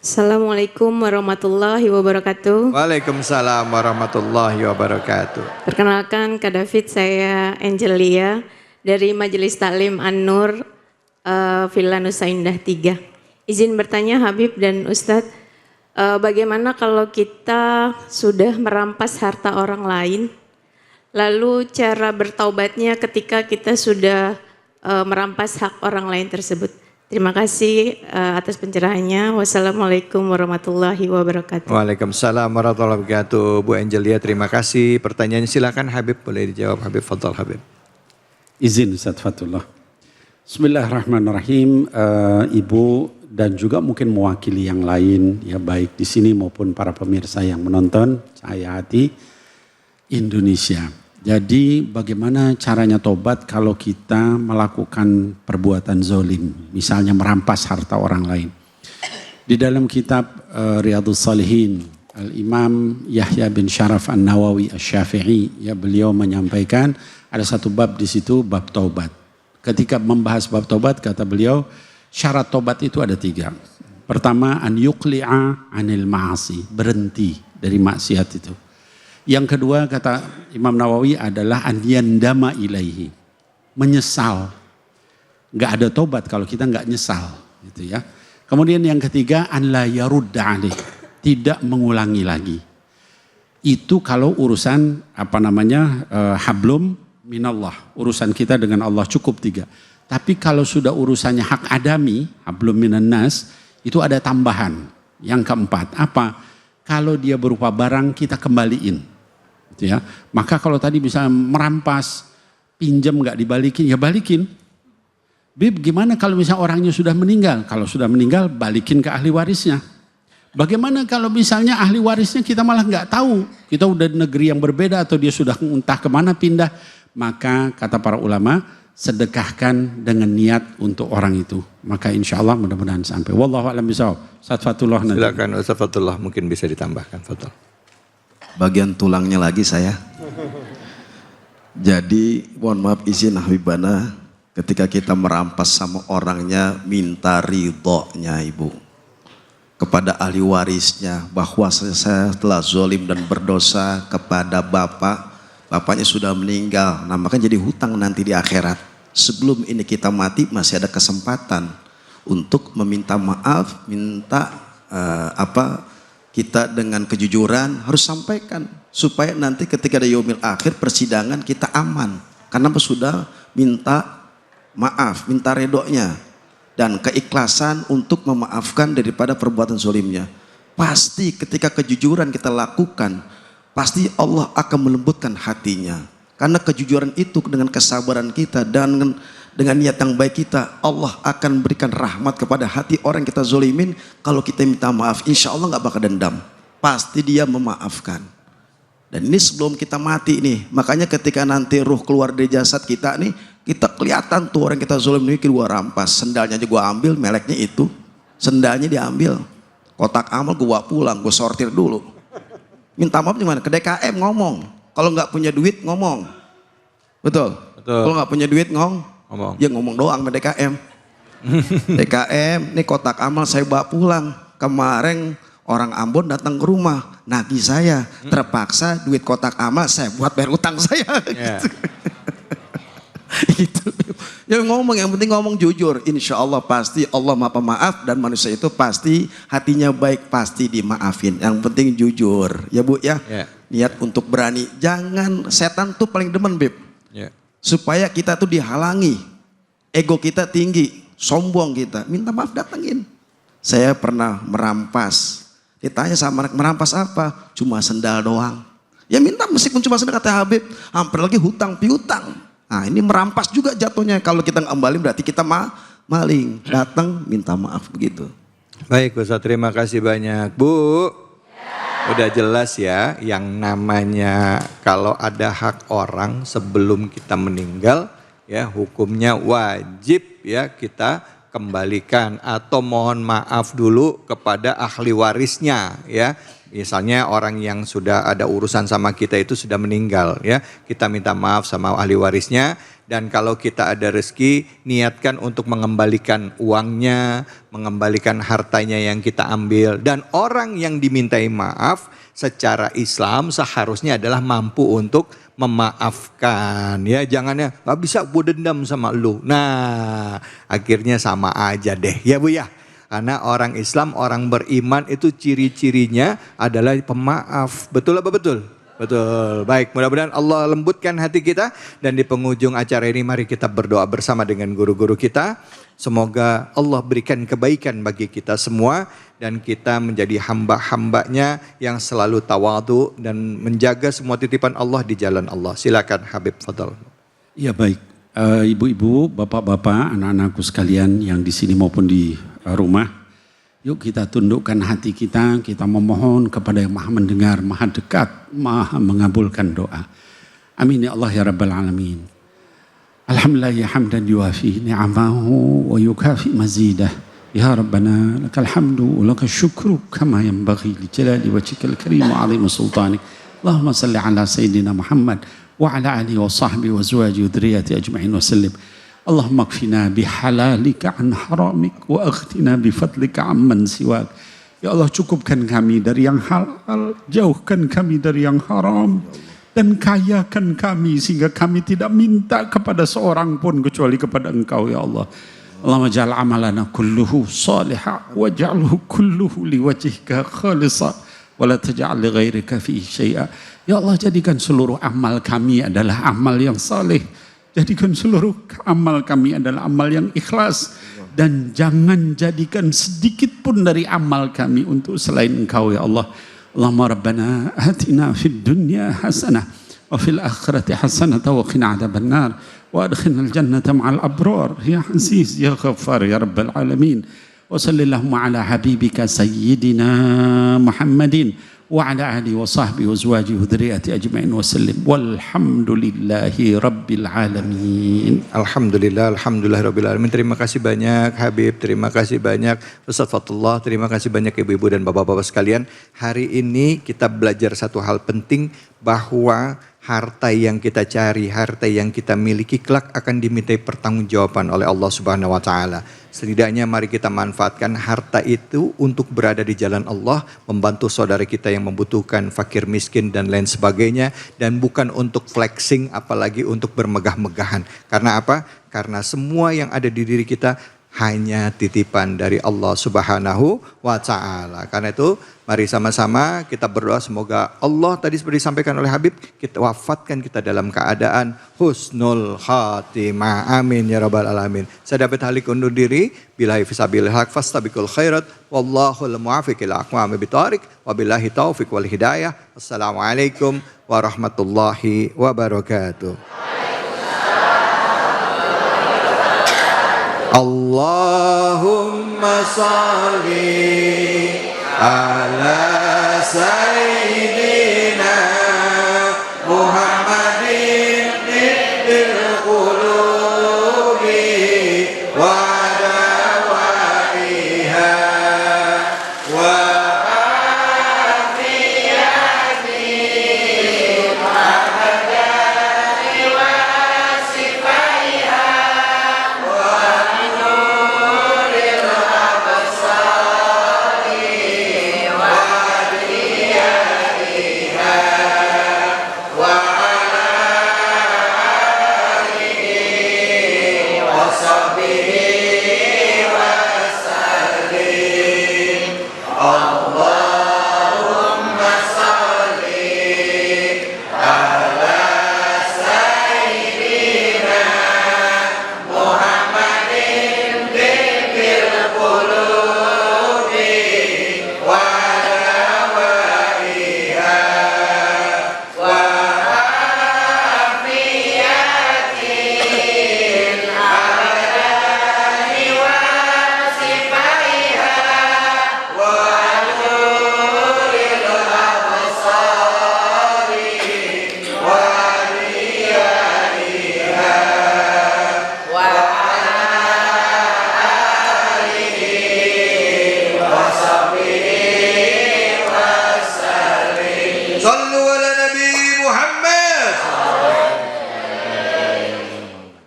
Assalamualaikum warahmatullahi wabarakatuh. Waalaikumsalam warahmatullahi wabarakatuh. Perkenalkan Kak David, saya Angelia dari Majelis Taklim An-Nur Villa Nusa Indah 3. Izin bertanya Habib dan Ustadz, bagaimana kalau kita sudah merampas harta orang lain, lalu cara bertaubatnya ketika kita sudah merampas hak orang lain tersebut? Terima kasih atas pencerahannya. Wassalamualaikum warahmatullahi wabarakatuh. Waalaikumsalam warahmatullahi wabarakatuh. Bu Angelia, terima kasih. Pertanyaannya silakan Habib, boleh dijawab Habib. Fadhal Habib. Izin Ustaz Fatullah. Bismillahirrahmanirrahim. Ibu dan juga mungkin mewakili yang lain ya, baik di sini maupun para pemirsa yang menonton Cahaya Hati Indonesia. Jadi bagaimana caranya tobat kalau kita melakukan perbuatan zolim, misalnya merampas harta orang lain. Di dalam kitab Riyadhus Shalihin, Al-Imam Yahya bin Sharaf An-Nawawi Asy-Syafi'i, ya, beliau menyampaikan ada satu bab di situ, bab taubat. Ketika membahas bab taubat, kata beliau, syarat taubat itu ada 3. Pertama, an yuqli'a anil ma'asi, berhenti dari maksiat itu. Yang kedua kata Imam Nawawi adalah an yandama ilaihi, menyesal. Enggak ada tobat kalau kita enggak nyesal, gitu ya. Kemudian yang ketiga an la yarudda alaih, tidak mengulangi lagi. Itu kalau urusan hablum minallah, urusan kita dengan Allah cukup 3. Tapi kalau sudah urusannya hak adami, hablum minan nas, itu ada tambahan. Yang keempat, apa? Kalau dia berupa barang kita kembaliin. Ya, maka kalau tadi bisa merampas, pinjam nggak dibalikin, ya balikin. Bib, gimana kalau misalnya orangnya sudah meninggal? Kalau sudah meninggal, balikin ke ahli warisnya. Bagaimana kalau misalnya ahli warisnya kita malah nggak tahu, kita udah di negeri yang berbeda atau dia sudah entah kemana pindah? Maka kata para ulama, sedekahkan dengan niat untuk orang itu. Maka insya Allah mudah-mudahan sampai. Wallahu a'lam bishawab. Ustaz Fatullah. Silakan Ustaz Fatullah, mungkin bisa ditambahkan. Fadhal. Bagian tulangnya lagi saya. Jadi mohon maaf izin Habibana, ketika kita merampas sama orangnya minta ridhonya ibu. kepada ahli warisnya bahwa saya telah zolim dan berdosa kepada bapaknya sudah meninggal. Nah, makanya jadi hutang nanti di akhirat. Sebelum ini kita mati masih ada kesempatan untuk meminta maaf, minta kita dengan kejujuran harus sampaikan supaya nanti ketika ada yaumil akhir persidangan kita aman karena sudah minta maaf, minta redonya dan keikhlasan untuk memaafkan daripada perbuatan zolimnya. Pasti ketika kejujuran kita lakukan, pasti Allah akan melembutkan hatinya. Karena kejujuran itu dengan kesabaran kita dan dengan niat yang baik kita, Allah akan berikan rahmat kepada hati orang yang kita zolimin. Kalau kita minta maaf, insya Allah gak bakal dendam. Pasti dia memaafkan. Dan ini sebelum kita mati nih, makanya ketika nanti ruh keluar dari jasad kita nih, kita kelihatan tuh orang kita zolim ini gua rampas, sendalnya aja gua ambil, meleknya itu, sendalnya diambil, kotak amal gua pulang, gua sortir dulu. Minta maaf gimana? Ke DKM ngomong, kalau nggak punya duit ngomong, betul? Kalau nggak punya duit ngomong, ya ngomong doang sama DKM. DKM, ini kotak amal saya bawa pulang, kemarin orang Ambon datang ke rumah, nagih saya, terpaksa duit kotak amal saya buat bayar utang saya. Yeah. Gitu. Ya ngomong, yang penting ngomong jujur. Insya Allah pasti Allah maha pemaaf dan manusia itu pasti hatinya baik, pasti dimaafin. Yang penting jujur, ya Bu ya. Yeah. Niat untuk berani. Jangan, setan tuh paling demen Beb. Yeah. Supaya kita tuh dihalangi, ego kita tinggi, sombong kita. Minta maaf datengin. Saya pernah merampas. Ditanya sama anak, merampas apa? Cuma sendal doang. Ya minta meskipun cuma sendal, kata Habib. Hampir lagi hutang piutang. Nah ini merampas juga jatuhnya. Kalau kita ngambalin berarti kita maling. Datang minta maaf begitu. Baik Ustaz, terima kasih banyak. Bu, udah jelas ya yang namanya kalau ada hak orang sebelum kita meninggal, ya hukumnya wajib ya kita kembalikan atau mohon maaf dulu kepada ahli warisnya ya. Misalnya orang yang sudah ada urusan sama kita itu sudah meninggal ya, kita minta maaf sama ahli warisnya. Dan kalau kita ada rezeki, niatkan untuk mengembalikan uangnya, mengembalikan hartanya yang kita ambil. Dan orang yang dimintai maaf secara Islam seharusnya adalah mampu untuk memaafkan ya. Jangan ya, gak bisa gue dendam sama lu. Nah akhirnya sama aja deh ya Bu ya. Karena orang Islam, orang beriman itu ciri-cirinya adalah pemaaf. Betul apa betul? Betul. Baik, mudah-mudahan Allah lembutkan hati kita. Dan di penghujung acara ini mari kita berdoa bersama dengan guru-guru kita. Semoga Allah berikan kebaikan bagi kita semua. Dan kita menjadi hamba-hambanya yang selalu tawadu dan menjaga semua titipan Allah di jalan Allah. Silakan Habib Fadal. Ya baik, ibu-ibu, bapak-bapak, anak-anakku sekalian yang di sini maupun di rumah, yuk kita tundukkan hati kita memohon kepada yang maha mendengar, maha dekat, maha mengabulkan doa. Amin ya Allah ya Rabbal Alamin. Alhamdulillah ya hamdan yuafi ni'amahu wa yukafi mazidah. Ya Rabbana lakal hamdu wa lakal syukru kama yanbaghi li jalali wajhikal karim wa 'azimi sultanik. Allahumma salli ala sayyidina Muhammad wa ala alihi wa sahbihi wa azwajihi wa dhurriyyati ajma'in wa sallim. Allahumma kfina bihalalika an haramik wa aghtina bifadlika amman siwak. Ya Allah, cukupkan kami dari yang halal, jauhkan kami dari yang haram, dan kayakan kami sehingga kami tidak minta kepada seorang pun kecuali kepada Engkau ya Allah. Allahumma ja'al amalana kulluhu salihah waj'alhu kulluhu liwajhika khalisa wa la taj'al li ghairika fihi syai'a. Ya Allah, jadikan seluruh amal kami adalah amal yang saleh. Jadikan seluruh amal kami adalah amal yang ikhlas. Dan jangan jadikan sedikit pun dari amal kami untuk selain Engkau ya Allah. Allahumma rabbana atina fid dunya hasanah wa fil akhirati hasanah wa qina adzaban nar wa adkhilna al jannata ma'al abrar ya aziz ya ghaffar ya rabbal alamin. Wa sallallahu ala habibika sayyidina Muhammadin wa ala alihi wa sahbihi wa azwajihi wa dhurriyyati ajma'in wa sallim. Walhamdulillahi rabbil alamin. Alhamdulillah rabbil alamin. Terima kasih banyak Habib, terima kasih banyak Ustaz Fatullah, terima kasih banyak ibu-ibu dan bapak-bapak sekalian. Hari ini kita belajar satu hal penting, bahwa harta yang kita cari, harta yang kita miliki kelak akan dimintai pertanggungjawaban oleh Allah Subhanahu wa taala. Setidaknya mari kita manfaatkan harta itu untuk berada di jalan Allah, membantu saudara kita yang membutuhkan, fakir miskin dan lain sebagainya, dan bukan untuk flexing apalagi untuk bermegah-megahan. Karena apa? Karena semua yang ada di diri kita hanya titipan dari Allah Subhanahu wa taala. Karena itu mari sama-sama kita berdoa semoga Allah tadi seperti disampaikan oleh Habib, kita wafatkan kita dalam keadaan husnul khatimah. Amin ya rabbal alamin. Saya David Halik undur diri. Billahi fisabilil haq fastabiqul khairat wallahul muwaffiq ila aqwamit thoriq wabillahi taufiq wal hidayah. Wassalamualaikum warahmatullahi wabarakatuh. Allahumma salli ala sayyidina